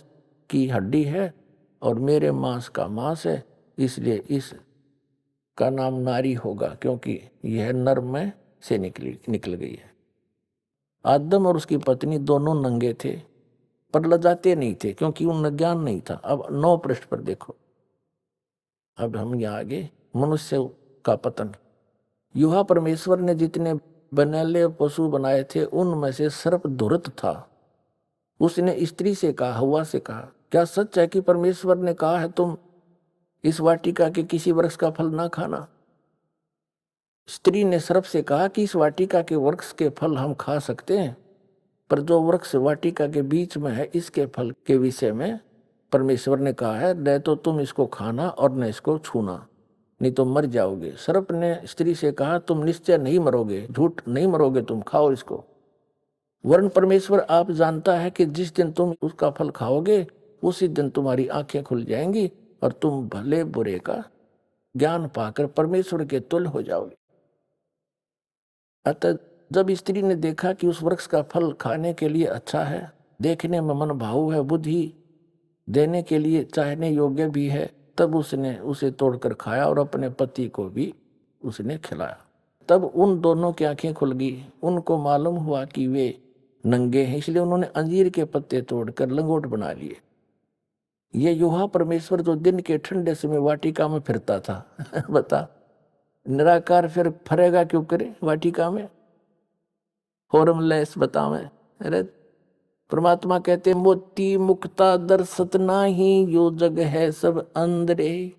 की हड्डी है और मेरे मांस का मांस है, इसलिए इस का नाम नारी होगा, क्योंकि यह नर में से निकल गई है। आदम और उसकी पत्नी दोनों नंगे थे पर लजाते नहीं थे, क्योंकि उनमें ज्ञान नहीं था। अब 9 पृष्ठ पर देखो, अब हम यहाँ आगे, मनुष्य का पतन। योहा परमेश्वर ने जितने बनैले पशु बनाए थे उनमें से सर्प धूर्त था। उसने स्त्री से कहा, हव्वा से कहा, क्या सच है कि परमेश्वर ने कहा है तुम इस वाटिका के किसी वृक्ष का फल ना खाना? स्त्री ने सर्प से कहा कि इस वाटिका के वृक्ष के फल हम खा सकते हैं, पर जो वृक्ष वाटिका के बीच में है इसके फल के विषय में परमेश्वर ने कहा है, न तो तुम इसको खाना और न इसको छूना, नहीं तो मर जाओगे। सर्प ने स्त्री से कहा, तुम निश्चय नहीं मरोगे, झूठ नहीं मरोगे, तुम खाओ इसको। वरन परमेश्वर आप जानता है कि जिस दिन तुम उसका फल खाओगे उसी दिन तुम्हारी आंखें खुल जाएंगी और तुम भले बुरे का ज्ञान पाकर परमेश्वर के तुल्य हो जाओगे। अतः जब स्त्री ने देखा कि उस वृक्ष का फल खाने के लिए अच्छा है, देखने में मन भावु है, बुद्धि देने के लिए चाहने योग्य भी है तब उसने उसे तोड़कर खाया और अपने पति को भी उसने खिलाया। तब उन दोनों की आंखें खुल गई। उनको मालूम हुआ कि वे नंगे हैं, इसलिए उन्होंने अंजीर के पत्ते तोड़कर लंगोट बना लिए। ये यूहा परमेश्वर जो दिन के ठंडे समय वाटिका में फिरता था बता, निराकार फिर फरेगा क्यों करे वाटिका में, फॉर्मलेस बतावे। अरे परमात्मा कहते मोती मुक्ता दर्शत नाही, यो जग है सब अंदरे,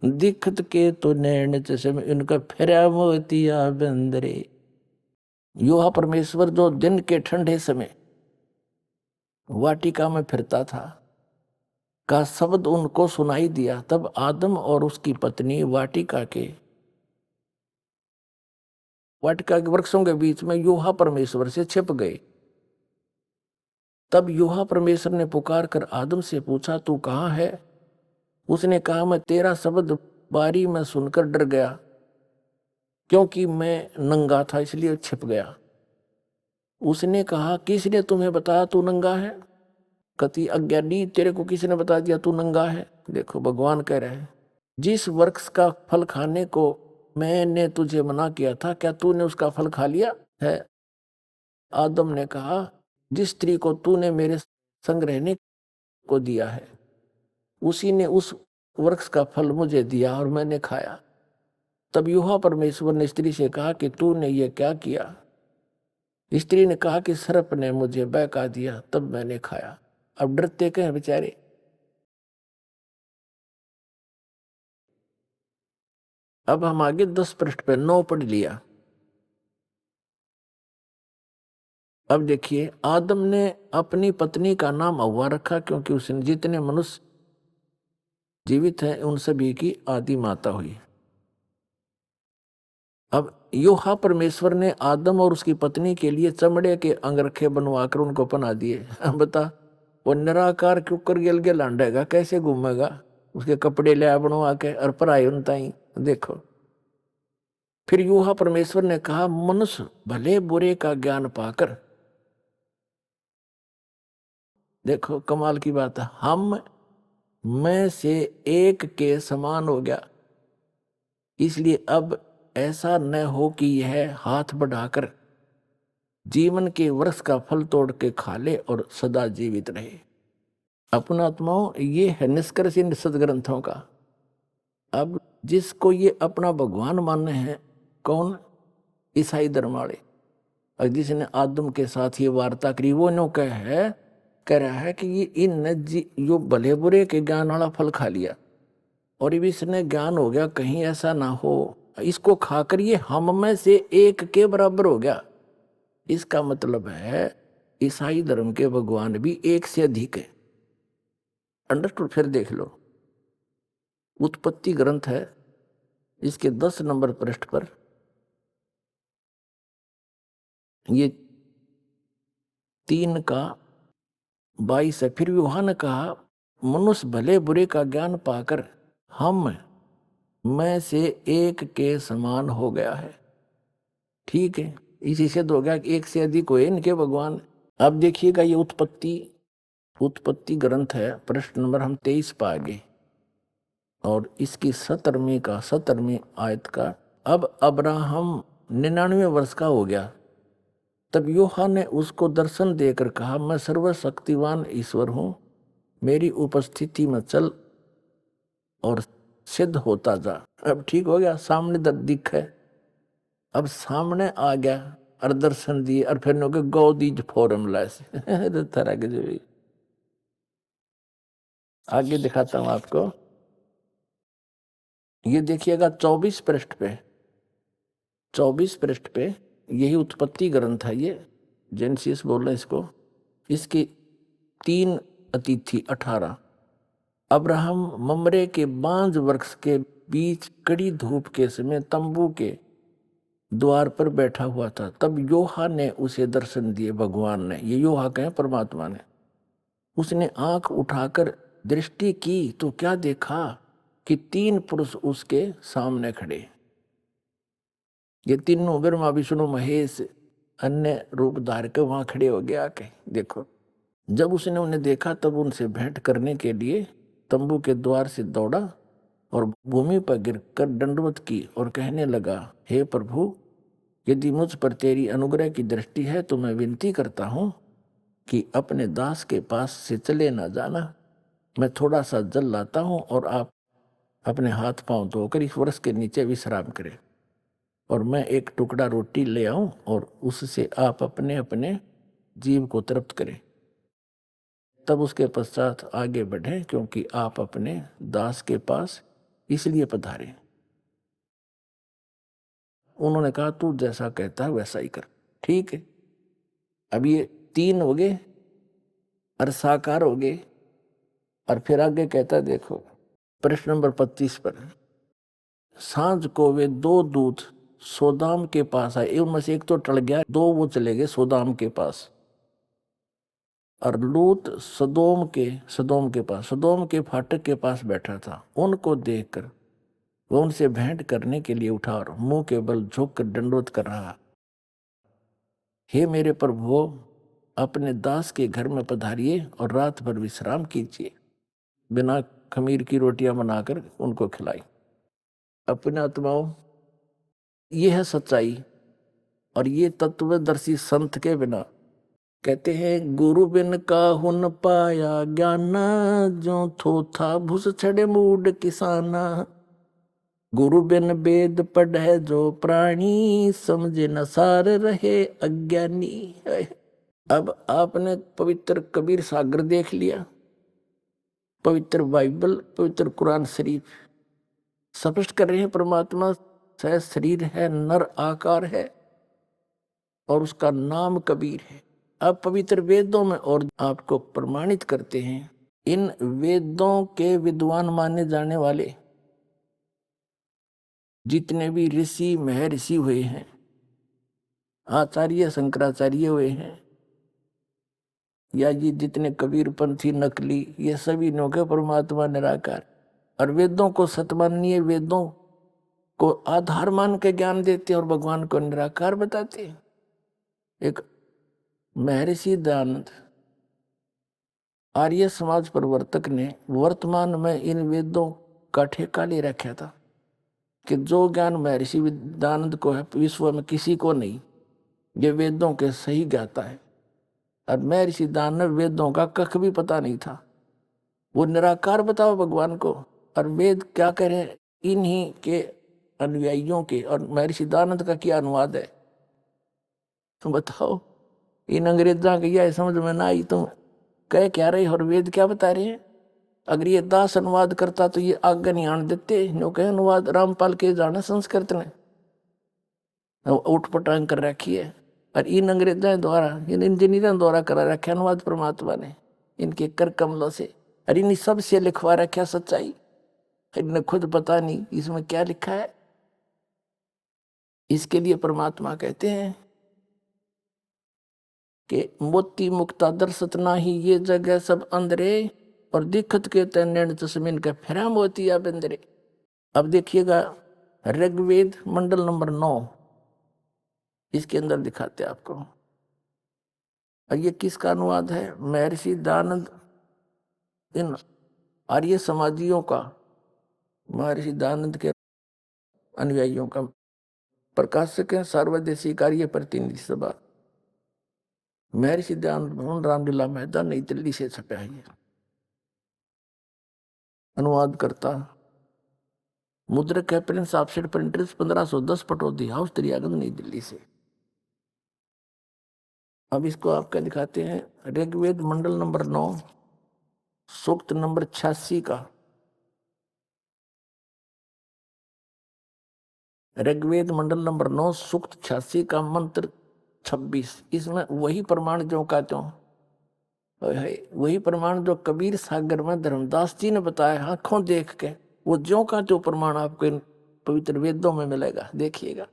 दिखत के तो नैन चश्मे इनका फिरा मोतिया बंदरे। यूहा परमेश्वर जो दिन के ठंडे समय वाटिका में फिरता था का शब्द उनको सुनाई दिया। तब आदम और उसकी पत्नी वाटिका के वृक्षों के बीच में यूहा परमेश्वर से छिप गए। तब यूहा परमेश्वर ने पुकार कर आदम से पूछा, तू कहाँ है? उसने कहा, मैं तेरा शब्द बारी में सुनकर डर गया, क्योंकि मैं नंगा था इसलिए छिप गया। उसने कहा, किसने तुम्हें बताया तू नंगा है? कति अज्ञानी, तेरे को किसने बता दिया तू नंगा है? देखो भगवान कह रहे हैं, जिस वृक्ष का फल खाने को मैंने तुझे मना किया था, क्या तूने उसका फल खा लिया है? आदम ने कहा, जिस स्त्री को तूने मेरे संग रहने को दिया है, उसी ने उस वृक्ष का फल मुझे दिया और मैंने खाया। तब यूहा परमेश्वर ने स्त्री से कहा कि तूने ये क्या किया? स्त्री ने कहा कि सर्प ने मुझे बहका दिया, तब मैंने खाया। अब डरते कहें बेचारे। अब हम आगे 10 पृष्ठ पे 9 पढ़ लिया। अब देखिए, आदम ने अपनी पत्नी का नाम हव्वा रखा, क्योंकि उसने जितने मनुष्य जीवित हैं उन सभी की आदि माता हुई। अब यूहा परमेश्वर ने आदम और उसकी पत्नी के लिए चमड़े के अंगरखे बनवाकर उनको पहना दिए। अब बता, वो निराकार क्यों कर गेल गेल लांडेगा, कैसे घूमेगा? उसके कपड़े ले बनवा के और पराई उनता ही। देखो, फिर यूहा परमेश्वर ने कहा, मनुष्य भले बुरे का ज्ञान पाकर, देखो कमाल की बात है, हम में से एक के समान हो गया। इसलिए अब ऐसा न हो कि यह हाथ बढ़ाकर जीवन के वृक्ष का फल तोड़ के खा ले और सदा जीवित रहे। अपना आत्माओं, ये है निष्कर्ष इन सदग्रंथों का। अब जिसको ये अपना भगवान मानने हैं, कौन? ईसाई धर्म वाले। और जिसने आदम के साथ ये वार्ता करी, वो नो कह रहा है कि ये इन जो भले बुरे के ज्ञान वाला फल खा लिया और ये भी इसने ज्ञान हो गया, कहीं ऐसा ना हो इसको खाकर ये हम में से एक के बराबर हो गया। इसका मतलब है ईसाई धर्म के भगवान भी एक से अधिक है। अंडरस्टूड? फिर देख लो, उत्पत्ति ग्रंथ है, इसके 10 नंबर पृष्ठ पर ये 3 का 22 है। फिर यूहा ने कहा, मनुष्य भले बुरे का ज्ञान पाकर हम में से एक के समान हो गया है। ठीक है, इसी से हो गया कि एक से अधिक हुए इनके भगवान। अब देखिएगा, ये उत्पत्ति ग्रंथ है, प्रश्न नंबर हम 23 पा गए और इसकी 17वीं आयत का। अब अब्राहम 99 वर्ष का हो गया। तब यूहा ने उसको दर्शन देकर कहा, मैं सर्वशक्तिवान ईश्वर हूं, मेरी उपस्थिति में चल और सिद्ध होता जा। अब ठीक हो गया, सामने दिख है, अब सामने आ गया और दर्शन दिए और फिर नो के गो दीज फॉर्मलेस तरह के। जो आगे दिखाता हूं आपको, ये देखिएगा 24 पृष्ठ पे यही उत्पत्ति ग्रंथ है, ये जेनेसिस बोल रहे हैं इसको। इसकी 3 अतिथि 18। अब्राहम ममरे के बांज वृक्ष के बीच कड़ी धूप के समय तंबू के द्वार पर बैठा हुआ था। तब यूहा ने उसे दर्शन दिए, भगवान ने, ये यूहा कहें परमात्मा ने। उसने आंख उठाकर दृष्टि की तो क्या देखा कि 3 पुरुष उसके सामने खड़े। ये तीनों ब्रह्मा विष्णु महेश अन्य रूप धार के वहां खड़े हो गया के। देखो, जब उसने उन्हें देखा तब उनसे भेंट करने के लिए तंबू के द्वार से दौड़ा और भूमि पर गिरकर दंडवत की और कहने लगा, हे प्रभु, यदि मुझ पर तेरी अनुग्रह की दृष्टि है तो मैं विनती करता हूँ कि अपने दास के पास से चले ना जाना। मैं थोड़ा सा जल लाता हूँ और आप अपने हाथ पांव धोकर इस वृक्ष के नीचे विश्राम करें, और मैं एक टुकड़ा रोटी ले आऊं और उससे आप अपने अपने जीव को तृप्त करें। तब उसके पश्चात आगे बढ़ें, क्योंकि आप अपने दास के पास इसलिए पधारे। उन्होंने कहा, तू जैसा कहता है वैसा ही कर। ठीक है। अब ये 3 हो गए और साकार हो गए। और फिर आगे कहता, देखो प्रश्न नंबर 25 पर, सांझ को वे 2 दूत सोदाम के पास आए। उनमें से एक तो टल गया, 2 वो चले गए सोदाम के पास, और लूत सदोम के फाटक के पास बैठा था। उनको देखकर वो उनसे भेंट करने के लिए उठा और मुंह के बल झुककर दंडवत कर रहा, हे मेरे प्रभु, अपने दास के घर में पधारिए और रात भर विश्राम कीजिए। बिना खमीर की रोटियां बनाकर उनको खिलाई। अपने आत्माओं, ये है सच्चाई। और ये तत्वदर्शी संत के बिना, कहते हैं, गुरु बिन काहू न पाया ज्ञाना, जो थोथा भूस छड़े मूड किसाना। गुरु बिन वेद पढ़े जो प्राणी, समझे न सार रहे अज्ञानी। अब आपने पवित्र कबीर सागर देख लिया, पवित्र बाइबल, पवित्र कुरान शरीफ स्पष्ट कर रहे हैं, परमात्मा सह शरीर है, नर आकार है, और उसका नाम कबीर है। अब पवित्र वेदों में और आपको प्रमाणित करते हैं। इन वेदों के विद्वान माने जाने वाले जितने भी ऋषि महर्षि हुए हैं, आचार्य शंकराचार्य हुए हैं, या ये जितने कबीरपंथी नकली, ये सभी नो के परमात्मा निराकार और वेदों को सतमानीय, वेदों को आधार मान के ज्ञान देते और भगवान को निराकार बताते। एक महर्षि दयानंद आर्य समाज प्रवर्तक ने वर्तमान में इन वेदों का ठेका ले रखा था कि जो ज्ञान महर्षि दयानंद को है, विश्व में किसी को नहीं। ये वेदों के सही ज्ञाता है। और महर्षि दयानंद वेदों का कख भी पता नहीं था। वो निराकार बताओ भगवान को, और वेद क्या करें इन्हीं के अनुयायियों के। और महर्षि दयानंद का क्या अनुवाद है, तुम बताओ। इन अंग्रेजा की यह समझ में ना आई, तुम कह क्या रहे और वेद क्या बता रहे हैं। अगर ये दास अनुवाद करता तो ये आगे नहीं आने देते। नो कहे अनुवाद रामपाल के जाने संस्कृत ने उठपटांग कर रखी है, और इन अंग्रेजों द्वारा, इन इंजीनियरों द्वारा करा रखा अनुवाद परमात्मा ने इनके कर कमलों से। और इन सब से लिखवा रखा सच्चाई, इन्हें खुद पता नहीं इसमें क्या लिखा है। इसके लिए परमात्मा कहते हैं कि मोती मुक्ता दर्शत नाही, ये जगह सब अंधरे, और दिखत के तैन चश्मिन का फिरा मोतिया बंदरे। अब देखिएगा ऋग्वेद मंडल नंबर 9, इसके अंदर दिखाते हैं आपको। और ये किसका अनुवाद है? महर्षि दयानंद, इन आर्य समाजियों का, महर्षि दयानंद के अनुयायियों का। प्रकाशक है सर्वदेशी कार्य प्रतिनिधि सभा, महर्षि दयानंद भवन, रामलीला मैदान, नई दिल्ली से छपा है। अनुवाद करता मुद्रक है Prince offset printers, 1510 Pataudi house, Daryaganj, नई दिल्ली से। अब इसको आपका दिखाते हैं ऋग्वेद मंडल नंबर 9 सूक्त नंबर 86 का। ऋग्वेद मंडल नंबर 9 सूक्त 86 का मंत्र 26। इसमें वही प्रमाण जो का त्यों, वही प्रमाण जो कबीर सागर में धर्मदास जी ने बताया आंखों देख के, वो ज्यों का त्यों प्रमाण आपको इन पवित्र वेदों में मिलेगा। देखिएगा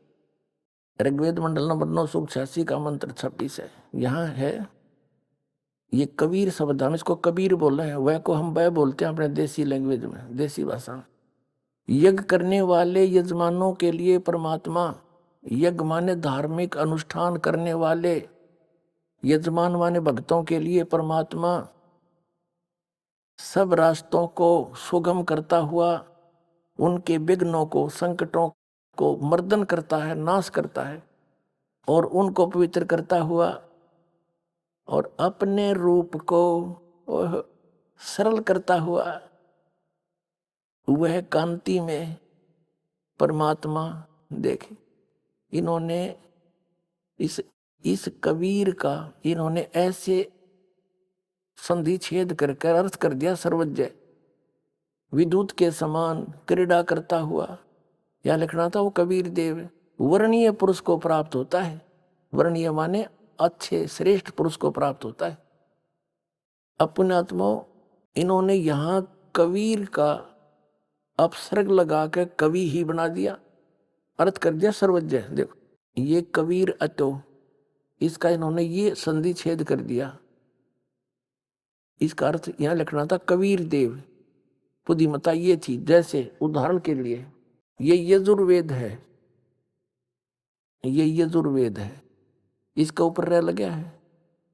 ऋग्वेद मंडल नंबर 9 सूक्त 86 का मंत्र 26 है। यहाँ है ये कबीर शब्द, हम इसको कबीर बोल रहे हैं, वह को हम वह बोलते हैं अपने देसी लैंग्वेज में, देसी भाषा में। यज्ञ करने वाले यजमानों के लिए परमात्मा, यज्ञ माने धार्मिक अनुष्ठान करने वाले यजमान माने भक्तों के लिए परमात्मा सब रास्तों को सुगम करता हुआ उनके विघ्नों को, संकटों को मर्दन करता है, नाश करता है, और उनको पवित्र करता हुआ और अपने रूप को सरल करता हुआ वह कांति में परमात्मा देखे। इन्होंने इस कबीर का इन्होंने ऐसे संधि छेद करके अर्थ कर दिया सर्वज्ञ, विद्युत के समान क्रीड़ा करता हुआ। या लिखना था वो कबीर देव वर्णीय पुरुष को प्राप्त होता है। वर्णीय माने अच्छे श्रेष्ठ पुरुष को प्राप्त होता है। अपनात्मा इन्होंने यहाँ कबीर का अपसर्ग लगा के कवि ही बना दिया, अर्थ कर दिया सर्वज्ञ। देखो ये कबीर अतो, इसका इन्होंने ये संधि छेद कर दिया। इसका अर्थ यहां लिखना था कबीर देव। बुद्धिमता ये थी, जैसे उदाहरण के लिए ये यजुर्वेद है, ये यजुर्वेद है, इसका ऊपर रह लगा है,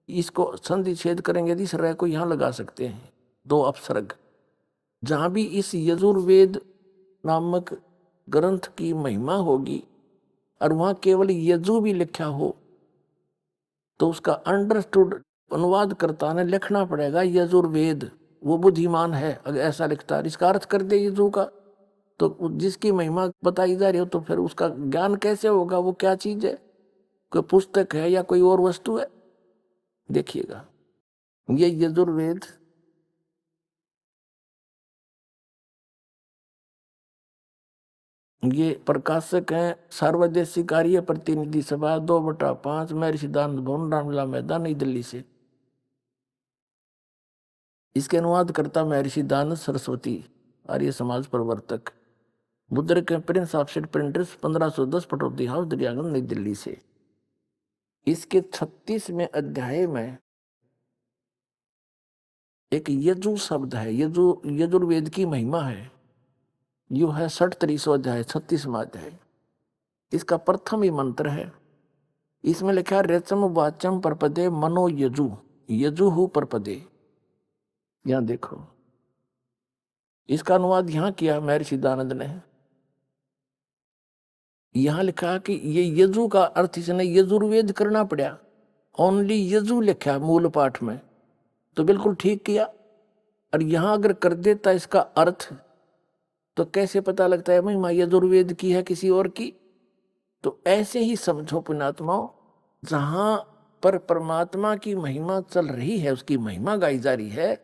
इसको संधि छेद करेंगे इस रह को यहां लगा सकते हैं, दो अपसर्ग। जहां भी इस यजुर्वेद नामक ग्रंथ की महिमा होगी और वहां केवल यजु भी लिखा हो तो उसका अंडरस्टूड अनुवाद करता ने लिखना पड़ेगा यजुर्वेद। वो बुद्धिमान है अगर ऐसा लिखता है, इसका अर्थ कर दे यजु का, तो जिसकी महिमा बताई जा रही हो तो फिर उसका ज्ञान कैसे होगा, वो क्या चीज है, कोई पुस्तक है या कोई और वस्तु है। देखिएगा ये यजुर्वेद ये प्रकाशक हैं सार्वदेशिक कार्य प्रतिनिधि सभा 2/5 महर्षि सिद्धांत भवन रामलीला मैदान नई दिल्ली से। इसके अनुवाद करता महर्षि दानंद सरस्वती आर्य समाज प्रवर्तक। मुद्रक के Prince offset printers 1510 Pataudi house Daryaganj नई दिल्ली से। इसके 36वें अध्याय में एक यजु शब्द है, यजुर्वेद की महिमा है। यो है 63वां अध्याय 36वां अध्याय। इसका प्रथम ही मंत्र है। इसमें लिखा रेचम वाचम परपदे मनो यजु, यजुहु परपदे। यहां देखो इसका अनुवाद यहां किया महर्षि दानंद ने। यहां लिखा कि ये यजु का अर्थ इसने यजुर्वेद करना पड़ा, ओनली यजु लिखा मूल पाठ में, तो बिल्कुल ठीक किया। और यहां अगर कर देता इसका अर्थ तो कैसे पता लगता है महिमा यजुर्वेद की है किसी और की। तो ऐसे ही समझो पुण्यात्माओं, जहां पर परमात्मा की महिमा चल रही है, उसकी महिमा गाई जा रही है,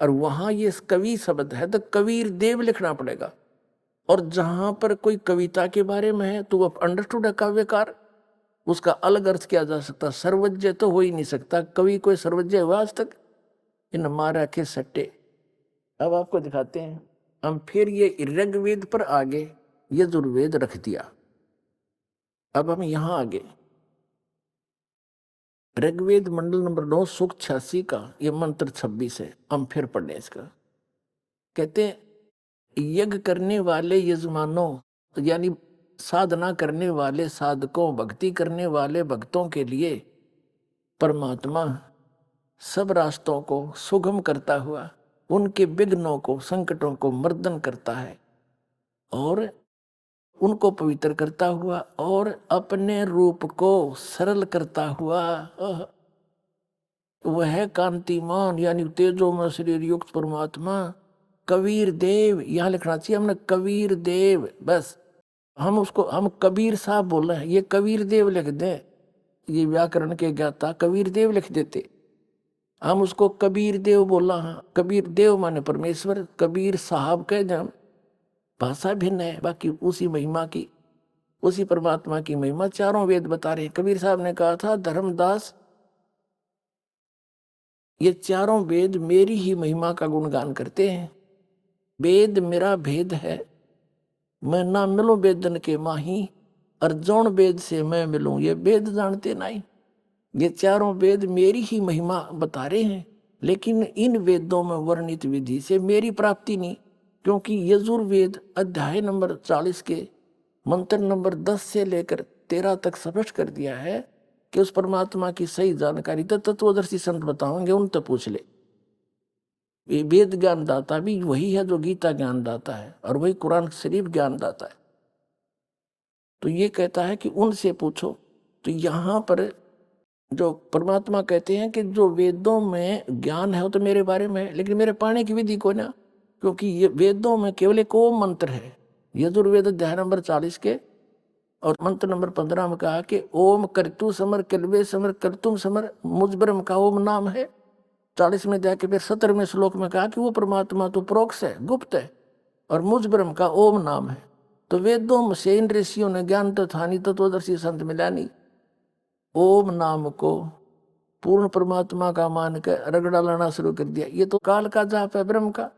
और वहां ये कवि शब्द है तो कबीर देव लिखना पड़ेगा। और जहां पर कोई कविता के बारे में है तो वो अंडरस्टूड है काव्यकार, उसका अलग अर्थ किया जा सकता। सर्वज्ञ तो हो ही नहीं सकता, कवि कोई सर्वज्ञ हुआ आज तक, इन मारा के सट्टे। अब आपको दिखाते हैं हम फिर ये ऋग्वेद पर आगे यजुर्वेद रख दिया। अब हम यहां आगे ऋग्वेद मंडल नंबर 9 सूक्त 86 का ये मंत्र 26 है। हम फिर पढ़ने इसका। कहते हैं यज्ञ करने वाले यजमानों, यानी साधना करने वाले साधकों, भक्ति करने वाले भक्तों के लिए परमात्मा सब रास्तों को सुगम करता हुआ उनके विघ्नों को, संकटों को मर्दन करता है और उनको पवित्र करता हुआ और अपने रूप को सरल करता हुआ वह कांतिमान यानी तेजो में शरीर युक्त परमात्मा कबीर देव। यहां लिखना चाहिए हमने कबीर देव, बस हम कबीर साहब बोल रहे हैं, ये कबीर देव लिख दें, ये व्याकरण के ज्ञाता कबीर देव लिख देते, हम उसको कबीर देव बोला। हाँ कबीर देव माने परमेश्वर, कबीर साहब कह जाए, भाषा भिन्न है, बाकी उसी महिमा की, उसी परमात्मा की महिमा चारों वेद बता रहे हैं। कबीर साहब ने कहा था धर्मदास ये चारों वेद मेरी ही महिमा का गुणगान करते हैं। वेद मेरा भेद है, मैं ना मिलूं वेदन के माही, और जौन वेद से मैं मिलूं ये वेद जानते नहीं। ये चारों वेद मेरी ही महिमा बता रहे हैं, लेकिन इन वेदों में वर्णित विधि से मेरी प्राप्ति नहीं, क्योंकि यजुर्वेद अध्याय नंबर 40 के मंत्र नंबर 10 से लेकर 13 तक स्पष्ट कर दिया है कि उस परमात्मा की सही जानकारी तो तत्वदर्शी संत बताओगे, उन तो पूछ ले। ये वेद ज्ञान दाता भी वही है जो गीता ज्ञान दाता है, और वही कुरान शरीफ ज्ञान दाता है। तो ये कहता है कि उनसे पूछो। तो यहाँ पर जो परमात्मा कहते हैं कि जो वेदों में ज्ञान है वो तो मेरे बारे में है, लेकिन मेरे पाने की विधि को ना, क्योंकि ये वेदों में केवल एक ओम मंत्र है। यजुर्वेद अध्याय नंबर 40 के और मंत्र नंबर 15 में कहा कि ओम कर्तु समर कल्वे समर कर्तुम समर, मुझ ब्रह्म का ओम नाम है। 40 में जाके फिर 17वें श्लोक में कहा कि वो परमात्मा तो प्रोक्ष है, गुप्त है, और मुझ ब्रह्म का ओम नाम है। तो वेदों से इन ऋषियों ने ज्ञान तत्वानी तत्वदर्शी संत मिला नहीं, ओम नाम को पूर्ण परमात्मा का मान कर रगड़ा लाना शुरू कर दिया। ये तो काल का जाप है ब्रह्म का,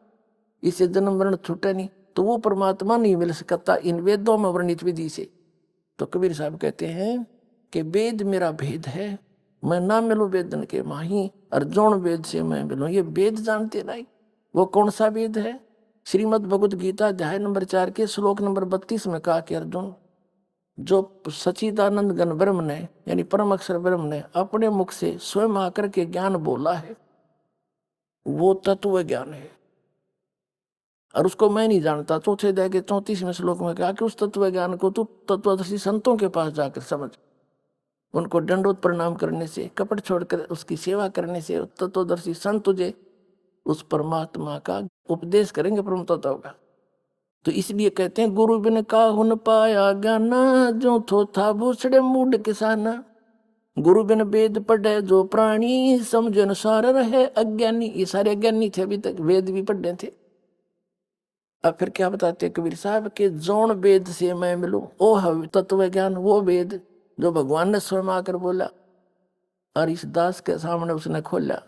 इससे जन्म मरण छूटे नहीं। तो वो परमात्मा नहीं मिल सकता इन वेदों में वर्णित विधि से। तो कबीर साहब कहते हैं कि वेद मेरा भेद है, मैं ना मिलूं वेदन के माही, अर्जुन वेद से मैं मिलूं। ये वेद जानते नहीं, वो कौन सा वेद है? श्रीमद् भगवत गीता अध्याय नंबर 4 के श्लोक नंबर 32 में कहा कि अर्जुन, जो सच्चिदानंद घन ब्रह्म ने यानी परम अक्षर ब्रह्म ने अपने मुख से स्वयं आकर के ज्ञान बोला है, वो तत्व ज्ञान है, और उसको मैं नहीं जानता। चौथे अध्याय के 34वें श्लोक में कहा कि उस तत्व ज्ञान को तू तत्वदर्शी संतों के पास जाकर समझ, उनको दंडोत प्रणाम करने से, कपट छोड़कर उसकी सेवा करने से तत्वदर्शी संत तुझे उस परमात्मा का उपदेश करेंगे, परम तत्व का। तो इसलिए कहते हैं गुरु बिन काहुन पाया ज्ञाना, जो थोथा भूसड़े मूड किसाना। गुरु बिन वेद पढ़े जो प्राणी, समझ अनुसार रहे अज्ञानी। ये सारे अज्ञानी थे, अभी तक वेद भी पढ़े थे। अब फिर क्या बताते कबीर साहब के जौन वेद से मैं मिलूं, ओ है तत्व ज्ञान, वो वेद जो भगवान ने स्वयं आकर बोला और इस दास के सामने उसने खोला।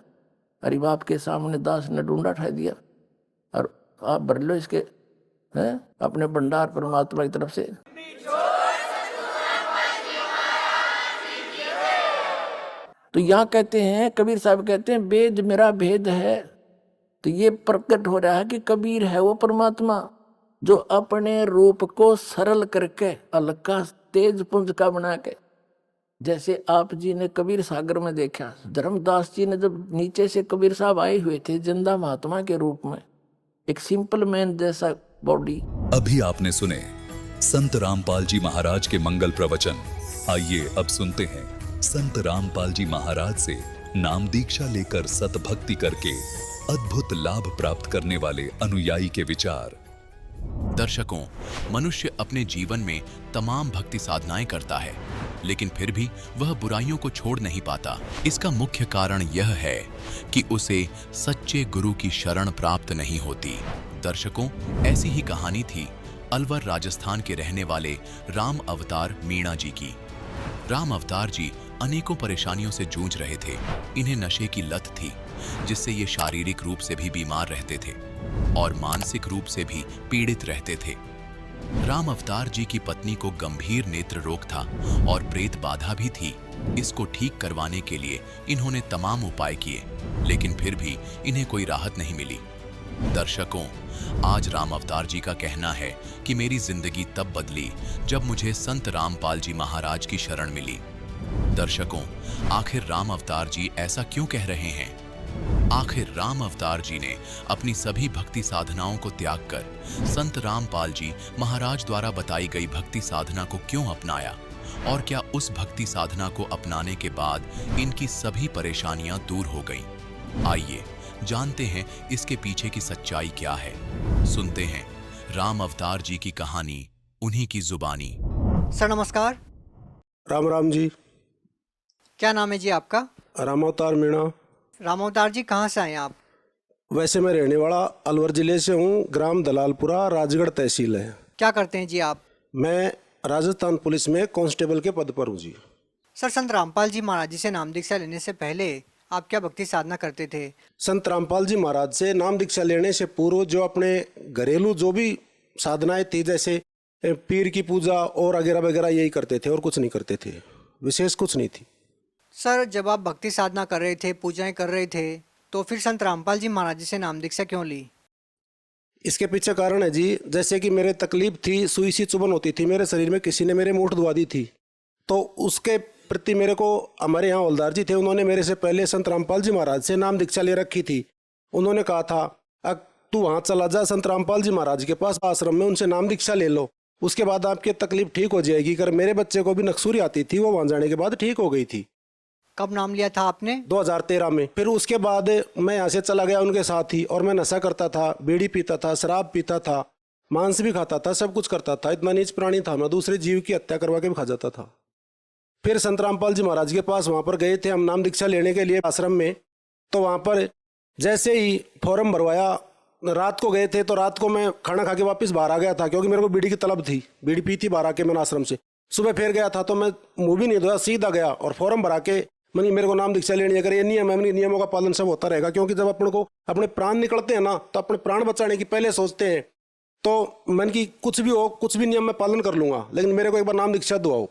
अरे बाप के सामने दास ने ढूंढा ठा दिया, और आप भर लो इसके हैं अपने भंडार परमात्मा की तरफ से। तो यहाँ कहते हैं कबीर साहब कहते हैं वेद मेरा भेद है। तो ये प्रकट हो रहा है कि कबीर है वो परमात्मा जो अपने रूप को सरल करके हल्का तेज पुंज का बना के, जैसे आप जी ने कबीर सागर में देखा, धर्मदास जी ने जब नीचे से कबीर साहब आए हुए थे जिंदा महात्मा के रूप में, एक सिंपल मैन जैसा बॉडी। अभी आपने सुने संत रामपाल जी महाराज के मंगल प्रवचन। आइए अब सुनते हैं संत रामपाल जी महाराज से नाम दीक्षा लेकर सतभक्ति करके अद्भुत लाभ प्राप्त करने वाले अनुयायी के विचार। दर्शकों, मनुष्य अपने जीवन में तमाम भक्ति साधनाएं करता है, लेकिन फिर भी वह बुराइयों को छोड़ नहीं पाता। इसका मुख्य कारण यह है कि उसे सच्चे गुरु की शरण प्राप्त नहीं होती। दर्शकों, ऐसी ही कहानी थी अलवर राजस्थान के रहने वाले राम अवतार मीणा जी की। राम अवतार जी अनेकों परेशानियों से जूझ रहे थे। इन्हें नशे की लत थी, जिससे ये शारीरिक रूप से भी बीमार रहते थे और मानसिक रूप से भी पीड़ित रहते थे। राम अवतार जी की पत्नी को गंभीर नेत्र रोग था और प्रेत बाधा भी थी। इसको ठीक करवाने के लिए इन्होंने तमाम उपाय किए, लेकिन फिर भी इन्हें कोई राहत नहीं मिली। दर्शकों, आज राम अवतार जी का कहना है कि मेरी जिंदगी तब बदली जब मुझे संत रामपाल जी महाराज की शरण मिली। दर्शकों, आखिर राम अवतार जी ऐसा क्यों कह रहे हैं? आखिर राम अवतार जी ने अपनी सभी भक्ति साधनाओं को त्याग कर संत रामपाल जी महाराज द्वारा बताई गई भक्ति साधना को क्यों अपनाया, और क्या उस भक्ति साधना को अपनाने के बाद इनकी सभी परेशानियां दूर हो गईं? आइए जानते हैं इसके पीछे की सच्चाई क्या है। सुनते हैं राम अवतार जी की कहानी उन्हीं की जुबानी। सर नमस्कार। राम राम जी। क्या नाम है जी आपका? राम अवतार मीणा। राम अवतार जी कहाँ से आए आप? वैसे मैं रहने वाला अलवर जिले से हूँ, ग्राम दलालपुरा, राजगढ़ तहसील है। क्या करते हैं जी आप? मैं राजस्थान पुलिस में कांस्टेबल के पद पर हूँ जी। सर, संत रामपाल जी महाराज जी से नाम दीक्षा लेने से पहले आप क्या भक्ति साधना करते थे? संत रामपाल जी महाराज से नाम दीक्षा लेने से पूर्व जो अपने घरेलू जो भी साधनाएं थी, जैसे पीर की पूजा और वगैरह वगैरह, यही करते थे और कुछ नहीं करते थे, विशेष कुछ नहीं थी। सर, जब आप भक्ति साधना कर रहे थे, पूजाएं कर रहे थे, तो फिर संत रामपाल जी महाराज जी से नाम दीक्षा क्यों ली? इसके पीछे कारण है जी, जैसे कि मेरे तकलीफ थी, सुई सी चुभन होती थी मेरे शरीर में, किसी ने मेरे मूठ दबा दी थी, तो उसके प्रति मेरे को हमारे यहाँ हवलदार जी थे, उन्होंने मेरे से पहले संत रामपाल जी महाराज से नाम दीक्षा ले रखी थी। उन्होंने कहा था तू वहाँ चला जा संत रामपाल जी महाराज के पास आश्रम में, उनसे नाम दीक्षा ले लो, उसके बाद आपकी तकलीफ ठीक हो जाएगी। कर मेरे बच्चे को भी नक्सूरी आती थी, वो वहाँ जाने के बाद ठीक हो गई थी। कब नाम लिया था आपने? 2013 में। फिर उसके बाद मैं यहाँ से चला गया उनके साथ ही, और मैं नशा करता था, बीड़ी पीता था, शराब पीता था, मांस भी खाता था, सब कुछ करता था। इतना नीच प्राणी था मैं, दूसरे जीव की हत्या करवा के भी खा जाता था। फिर संत रामपाल जी महाराज के पास वहाँ पर गए थे हम नाम दीक्षा लेने के लिए आश्रम में। तो वहाँ पर जैसे ही फॉर्म भरवाया, रात को गए थे, तो रात को मैं खाना खा के वापस बाहर आ गया था, क्योंकि मेरे को बीड़ी की तलब थी, बीड़ी पी थी बाहर आके मैंने आश्रम से। सुबह फिर गया था तो मैं मुँह भी नहीं धोया, सीधा गया और फॉर्म भरा के मैंने मेरे को नाम दीक्षा लेनी है। अगर ये नियम है, नियमों का पालन सब होता रहेगा, क्योंकि जब अपन को अपने प्राण निकलते हैं ना, तो अपने प्राण बचाने की पहले सोचते हैं। तो मन की कुछ भी हो, कुछ भी नियम मैं पालन कर लूंगा, लेकिन मेरे को एक बार नाम दीक्षा दुआओ।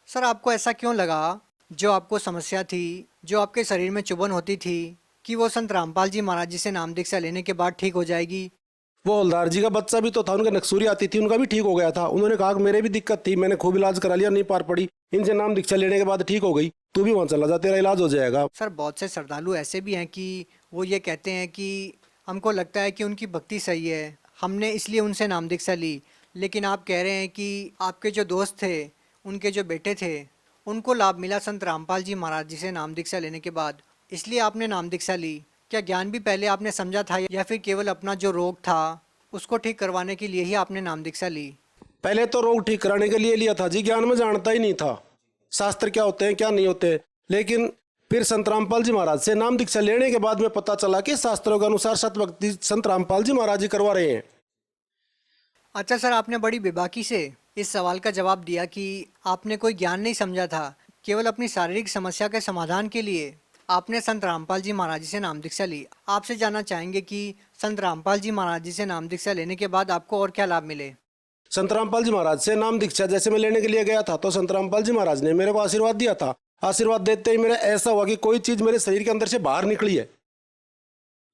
सर आपको ऐसा क्यों लगा, जो आपको समस्या थी, जो आपके शरीर में चुभन होती थी, कि वो संत रामपाल जी महाराज जी से नाम दीक्षा लेने के बाद ठीक हो जाएगी? वो हवलदार जी का बच्चा भी तो था, उनके नक्सूरी आती थी, उनका भी ठीक हो गया था। उन्होंने कहा कि मेरे भी दिक्कत थी, मैंने खूब इलाज करा लिया, नहीं पार पड़ी, इनसे नाम दीक्षा लेने के बाद ठीक हो गई, तू भी वहाँ चला जा, तेरा इलाज हो जाएगा। सर बहुत से श्रद्धालु ऐसे भी हैं कि वो ये कहते हैं कि हमको लगता है कि उनकी भक्ति सही है, हमने इसलिए उनसे नाम दीक्षा ली। लेकिन आप कह रहे हैं कि आपके जो दोस्त थे, उनके जो बेटे थे, उनको लाभ मिला संत रामपाल जी महाराज जी से नाम दीक्षा लेने के बाद, इसलिए आपने नाम दीक्षा ली। क्या ज्ञान भी पहले आपने समझा था, या फिर केवल अपना जो रोग था उसको ठीक करवाने के लिए ही आपने नाम दीक्षा ली? पहले तो रोग ठीक कराने के लिए लिया था जी, ज्ञान में जानता ही नहीं था शास्त्र क्या होते हैं क्या नहीं होते। लेकिन फिर संत रामपाल जी महाराज से नाम दीक्षा लेने के बाद में पता चला कि शास्त्रों के अनुसार सत भक्ति संत रामपाल जी महाराज जी करवा रहे हैं। अच्छा सर, आपने बड़ी बेबाकी से इस सवाल का जवाब दिया कि आपने कोई ज्ञान नहीं समझा था, केवल अपनी शारीरिक समस्या के समाधान के लिए आपने संत रामपाल जी महाराज जी से नाम दीक्षा ली। आपसे जानना चाहेंगे कि संत रामपाल जी महाराज जी से नाम दीक्षा लेने के बाद आपको और क्या लाभ मिले? संत रामपाल जी महाराज से नाम दीक्षा जैसे मैं लेने के लिए गया था, तो संत रामपाल जी महाराज ने मेरे को आशीर्वाद दिया था। आशीर्वाद देते ही मेरा ऐसा हुआ कि कोई चीज़ मेरे शरीर के अंदर से बाहर निकली है।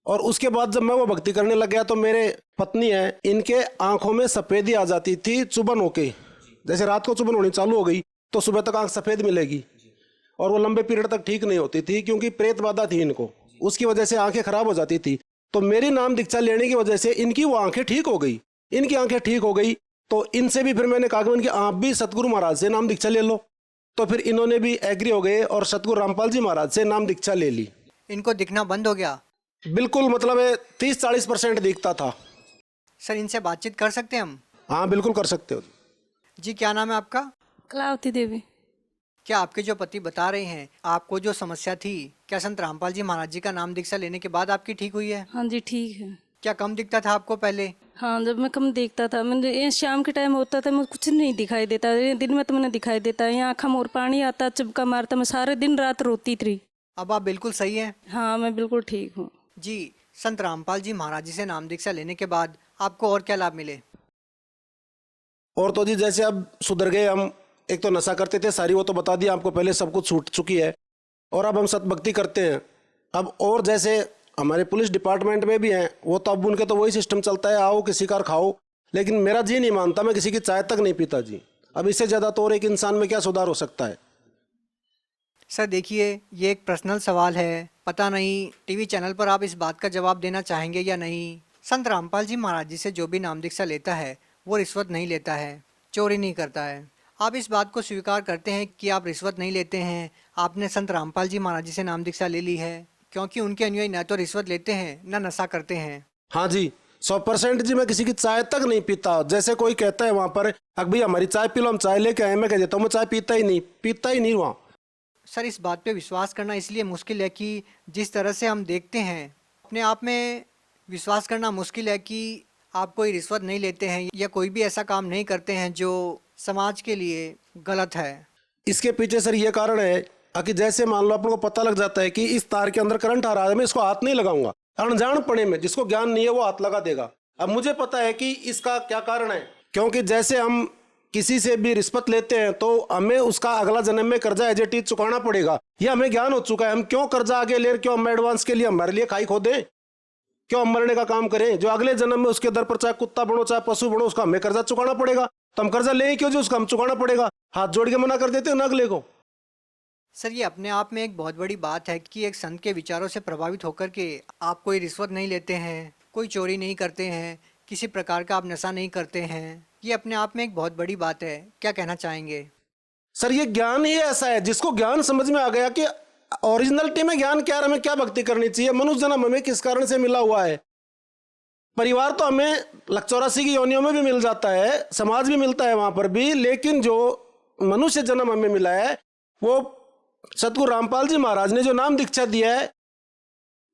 और उसके बाद जब मैं वो भक्ति करने लग गया, तो मेरे पत्नी है, इनके आंखों में सफ़ेदी आ जाती थी चुभन होके। जैसे रात को चुभन होनी चालू हो गई तो सुबह तक आंख सफ़ेद मिलेगी, और वो लंबे पीरियड तक ठीक नहीं होती थी, क्योंकि प्रेत बाधा थी इनको, उसकी वजह से आंखें खराब हो जाती थी। तो मेरी नाम दीक्षा लेने की वजह से इनकी वो आंखें ठीक हो गई। इनकी आंखें ठीक हो गई तो इनसे भी फिर मैंने कहा कि आप भी सतगुरु महाराज से नाम दीक्षा ले लो। तो फिर इन्होंने भी एग्री हो गए और सतगुरु रामपाल जी महाराज से नाम दीक्षा ले ली। इनको दिखना बंद हो गया? बिल्कुल, मतलब 30-40% दिखता था। सर इनसे बातचीत कर सकते हैं हम? हाँ बिल्कुल कर सकते हो जी। क्या नाम है आपका? कलावती देवी। क्या आपके जो पति बता रहे हैं, आपको जो समस्या थी, क्या संत रामपाल जी महाराज जी का नाम दीक्षा लेने के बाद आपकी ठीक हुई है? हाँ जी ठीक है। क्या कम दिखता था आपको पहले? हाँ, जब मैं कम देखता था, मैं ये शाम के टाइम होता था, मुझे कुछ नहीं दिखाई देता, दिन में तो मैंने दिखाई देता है, यहाँ आँखों में और पानी आता, चिपका मारता, मैं सारे दिन रात रोती थी। अब आप बिल्कुल सही हैं? हाँ मैं बिल्कुल ठीक हूँ जी। संत रामपाल जी महाराज जी से नाम दीक्षा लेने के बाद आपको और क्या लाभ मिले? और तो जी जैसे अब सुधर गए हम। एक तो नशा करते थे सारी, वो तो बता दिया आपको पहले, सब कुछ छूट चुकी है। और अब हम सतभक्ति करते हैं। अब और जैसे हमारे पुलिस डिपार्टमेंट में भी हैं, वो तो अब उनके तो वही सिस्टम चलता है, आओ किसी कार खाओ। लेकिन मेरा जी नहीं मानता, मैं किसी की चाय तक नहीं पीता जी। अब इससे ज़्यादा तो और एक इंसान में क्या सुधार हो सकता है? सर देखिए, ये एक पर्सनल सवाल है, पता नहीं टीवी चैनल पर आप इस बात का जवाब देना चाहेंगे या नहीं। संत रामपाल जी महाराज जी से जो भी नाम दीक्षा लेता है वो रिश्वत नहीं लेता है, चोरी नहीं करता है। आप इस बात को स्वीकार करते हैं कि आप रिश्वत नहीं लेते हैं, आपने संत रामपाल जी महाराज जी से नाम दीक्षा ले ली है, क्योंकि उनके अनुयायी न तो रिश्वत लेते हैं न नशा करते हैं। हाँ जी 100% जी, मैं किसी की चाय तक नहीं पीता। जैसे कोई कहता है वहाँ पर, अब भाई हमारी चाय पी लो, हम चाय लेके आए, मैं कह देता हूँ मैं चाय पीता ही नहीं वहाँ। सर इस बात पे विश्वास करना इसलिए मुश्किल है कि जिस तरह से हम देखते हैं, अपने आप में विश्वास करना मुश्किल है कि आप कोई रिश्वत नहीं लेते हैं या कोई भी ऐसा काम नहीं करते हैं जो समाज के लिए गलत है। इसके पीछे सर ये कारण है कि जैसे मान लो अपन को पता लग जाता है कि इस तार के अंदर करंट आ रहा है, मैं इसको हाथ नहीं लगाऊंगा। अनजान पड़े में, जिसको ज्ञान नहीं है वो हाथ लगा देगा। अब मुझे पता है कि इसका क्या कारण है, क्योंकि जैसे हम किसी से भी रिश्वत लेते हैं तो हमें उसका अगला जन्म में कर्जा एज इट इज चुकाना पड़ेगा। यह हमें ज्ञान हो चुका है। हम क्यों कर्जा आगे ले, क्यों हम एडवांस के लिए हमारे लिए खाई खो दें, क्यों हम मरने का काम करें? जो अगले जन्म में उसके दर पर चाहे कुत्ता बनो चाहे पशु बनो, उसका हमें कर्जा चुकाना पड़ेगा। तो हम कर्जा ले क्यों, जो उसका हम चुकाना पड़ेगा। हाथ जोड़ के मना कर देते हैं ना अगले को। सर ये अपने आप में एक बहुत बड़ी बात है कि एक संत के विचारों से प्रभावित होकर के आप कोई रिश्वत नहीं लेते हैं, कोई चोरी नहीं करते हैं, किसी प्रकार का आप नशा नहीं करते हैं। ये अपने आप में एक बहुत बड़ी बात है। क्या कहना चाहेंगे? सर ये ज्ञान ही ऐसा है, जिसको ज्ञान समझ में आ गया कि ओरिजिनलिटी में ज्ञान क्या है, हमें क्या भक्ति करनी चाहिए, मनुष्य जन्म हमें किस कारण से मिला हुआ है। परिवार तो हमें 84 की योनियों में भी मिल जाता है, समाज भी मिलता है वहां पर भी, लेकिन जो मनुष्य जन्म हमें मिला है वो सतगुरु रामपाल जी महाराज ने जो नाम दीक्षा दिया है,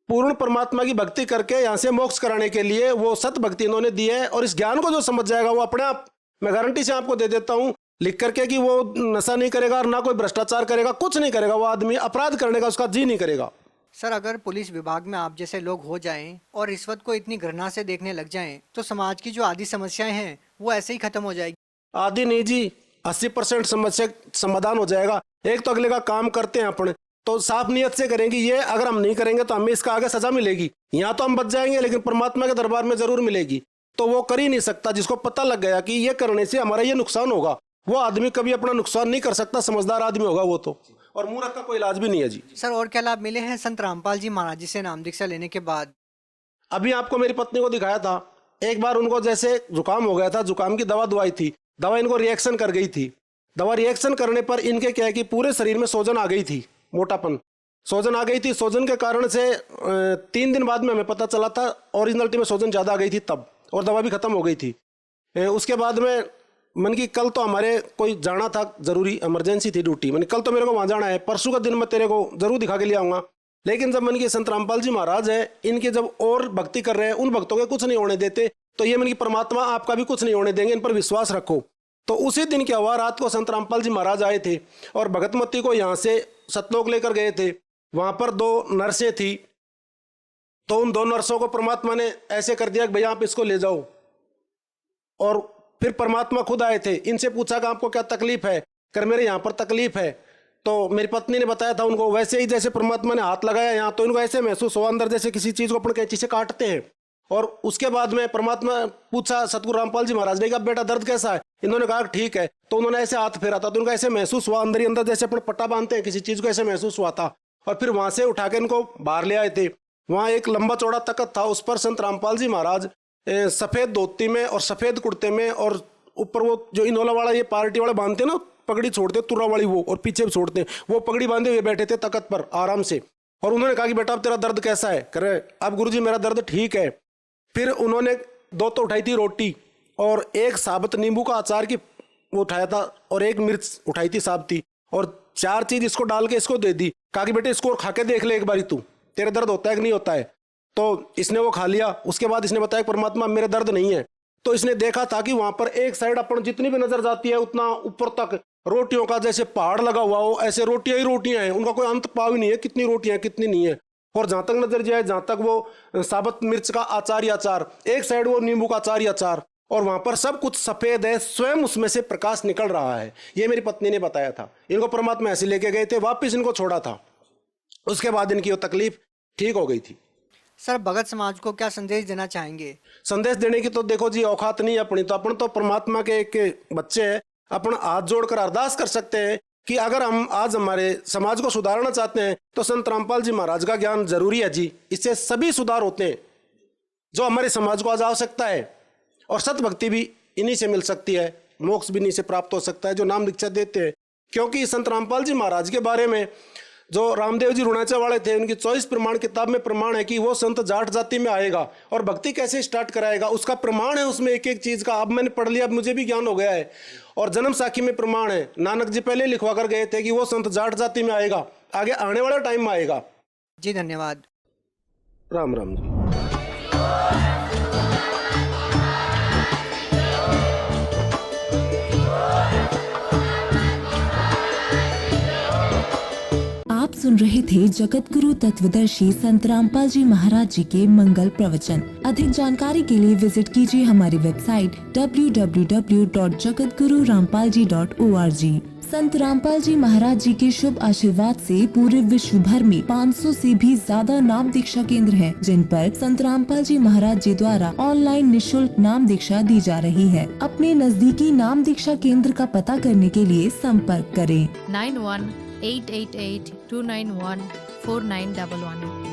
पूर्ण परमात्मा की भक्ति करके यहाँ से मोक्ष कराने के लिए, वो सत भक्ति इन्होंने दी है। और इस ज्ञान को जो समझ जाएगा वो अपने आप, मैं गारंटी से आपको दे देता हूँ लिख करके, कि वो नशा नहीं करेगा और ना कोई भ्रष्टाचार करेगा, कुछ नहीं करेगा। वो आदमी अपराध करने का उसका जी नहीं करेगा। सर अगर पुलिस विभाग में आप जैसे लोग हो जाएं और रिश्वत को इतनी घृणा से देखने लग जाएं, तो समाज की जो आदि समस्याएं हैं वो ऐसे ही खत्म हो जाएगी? आदि नहीं जी, 80% समस्या समाधान हो जाएगा। एक तो अगले का काम करते हैं अपने, तो साफ नियत से करेंगे। ये अगर हम नहीं करेंगे तो हमें इसका आगे सजा मिलेगी। यहाँ तो हम बच जाएंगे, लेकिन परमात्मा के दरबार में जरूर मिलेगी। तो वो कर ही नहीं सकता। जिसको पता लग गया कि ये करने से हमारा ये नुकसान होगा, वो आदमी कभी अपना नुकसान नहीं कर सकता। समझदार आदमी होगा वो तो। और मूर्ख का कोई इलाज भी नहीं है जी। सर और क्या लाभ मिले हैं संत रामपाल जी महाराज जी से नाम दीक्षा लेने के बाद? अभी आपको मेरी पत्नी को दिखाया था, एक बार उनको जैसे जुकाम हो गया था, जुकाम की दवा दवाई थी, दवा इनको रिएक्शन कर गई थी। दवा रिएक्शन करने पर इनके क्या है कि पूरे शरीर में सूजन आ गई थी, मोटापन, सूजन आ गई थी। सूजन के कारण से 3 दिन बाद में हमें पता चला था ओरिजिनलिटी में सूजन ज़्यादा आ गई थी तब, और दवा भी ख़त्म हो गई थी। उसके बाद में मन की कल तो हमारे कोई जाना था, ज़रूरी इमरजेंसी थी ड्यूटी, मैंने कल तो मेरे को वहाँ जाना है, परसों का दिन मैं तेरे को ज़रूर दिखा के ले आऊँगा। लेकिन जब मन की संत रामपाल जी महाराज है, इनके जब और भक्ति कर रहे हैं, उन भक्तों के कुछ नहीं होने देते, तो ये मन की परमात्मा आपका भी कुछ नहीं होने देंगे, इन पर विश्वास रखो। तो उसी दिन क्या हुआ, रात को संत रामपाल जी महाराज आए थे और भगतमती को यहाँ से सतलोक लेकर गए थे। वहाँ पर 2 नर्सें थी, तो उन 2 नर्सों को परमात्मा ने ऐसे कर दिया कि भैया आप इसको ले जाओ। और फिर परमात्मा खुद आए थे, इनसे पूछा कि आपको क्या तकलीफ है? कर मेरे यहाँ पर तकलीफ है। तो मेरी पत्नी ने बताया था उनको, वैसे ही जैसे परमात्मा ने हाथ लगाया यहाँ, तो इनको ऐसे महसूस हुआ अंदर जैसे किसी चीज़ को अपन कैंची से काटते हैं। और उसके बाद में परमात्मा पूछा सतगुरु रामपाल जी महाराज ने कि अब बेटा दर्द कैसा है? इन्होंने कहा ठीक है। तो उन्होंने ऐसे हाथ फेरा था, तो उनको ऐसे महसूस हुआ अंदर ही अंदर जैसे अपन पट्टा बांधते हैं किसी चीज़ को, ऐसे महसूस हुआ था। और फिर वहाँ से उठा के इनको बाहर ले आए थे। वहाँ एक लंबा चौड़ा तख्त था, उस पर संत रामपाल जी महाराज सफ़ेद धोती में और सफ़ेद कुर्ते में, और ऊपर वो जो इनोला वाला ये पार्टी वाले बांधते हैं ना, पगड़ी छोड़ते तुर्रा वाली वो, और पीछे भी छोड़ते हैं, वो पगड़ी बांधे हुए बैठे थे तख्त पर आराम से। और उन्होंने कहा कि बेटा अब तेरा दर्द कैसा है? करे अब गुरुजी मेरा दर्द ठीक है। फिर उन्होंने 2 तो उठाई थी रोटी, और 1 साबुत नींबू का अचार की वो उठाया था, और 1 मिर्च उठाई थी साबती, और 4 चीज़ इसको डाल के इसको दे दी। कहा कि बेटे इसको खा के देख ले एक बारी, तू तेरे दर्द होता है कि नहीं होता है। तो इसने वो खा लिया। उसके बाद इसने बताया परमात्मा मेरे दर्द नहीं है। तो इसने देखा था कि वहाँ पर एक साइड अपन जितनी भी नजर जाती है उतना ऊपर तक रोटियों का जैसे पहाड़ लगा हुआ हो, ऐसे रोटियां ही रोटियां हैं, उनका कोई अंत पाव ही नहीं है, कितनी रोटियां कितनी नहीं है। और जहाँ तक नजर जाए, जहाँ तक वो साबुत मिर्च का अचार ही अचार, एक साइड वो नींबू का अचार ही अचार, और वहाँ पर सब कुछ सफ़ेद है, स्वयं उसमें से प्रकाश निकल रहा है। ये मेरी पत्नी ने बताया था। इनको परमात्मा ऐसे लेके गए थे, वापिस इनको छोड़ा था। उसके बाद इनकी वो तकलीफ ठीक हो गई थी। सर भगत समाज को क्या संदेश देना चाहेंगे? संदेश देने की तो देखो जी औकात नहीं अपनी, तो अपन तो परमात्मा के एक बच्चे हैं। अपन हाथ जोड़कर अरदास कर सकते हैं कि अगर हम आज हमारे समाज को सुधारना चाहते हैं तो संत रामपाल जी महाराज का ज्ञान जरूरी है जी। इससे सभी सुधार होते हैं जो हमारे समाज को आज आवश्यकता है। और सतभक्ति भी इन्हीं से मिल सकती है, मोक्ष भी इन्हीं से प्राप्त हो सकता है जो नाम दीक्षा देते हैं। क्योंकि संत रामपाल जी महाराज के बारे में जो रामदेव जी रुणाचा वाले थे, उनकी 24 प्रमाण किताब में प्रमाण है कि वो संत जाट जाति में आएगा और भक्ति कैसे स्टार्ट कराएगा, उसका प्रमाण है उसमें एक एक चीज़ का। अब मैंने पढ़ लिया, अब मुझे भी ज्ञान हो गया है। और जन्म साखी में प्रमाण है, नानक जी पहले लिखवा कर गए थे कि वो संत जाट जाति में आएगा, आगे आने वाला टाइम में आएगा। जी धन्यवाद। राम राम जी। आप सुन रहे थे जगत गुरु तत्वदर्शी संत रामपाल जी महाराज जी के मंगल प्रवचन। अधिक जानकारी के लिए विजिट कीजिए हमारी वेबसाइट www.jagatgururampalji.org। संत रामपाल जी महाराज जी के शुभ आशीर्वाद से पूरे विश्व भर में 500 से भी ज्यादा नाम दीक्षा केंद्र हैं, जिन पर संत रामपाल जी महाराज जी द्वारा ऑनलाइन निशुल्क नाम दीक्षा दी जा रही है। अपने नजदीकी नाम दीक्षा केंद्र का पता करने के लिए संपर्क करें। 888-291-4911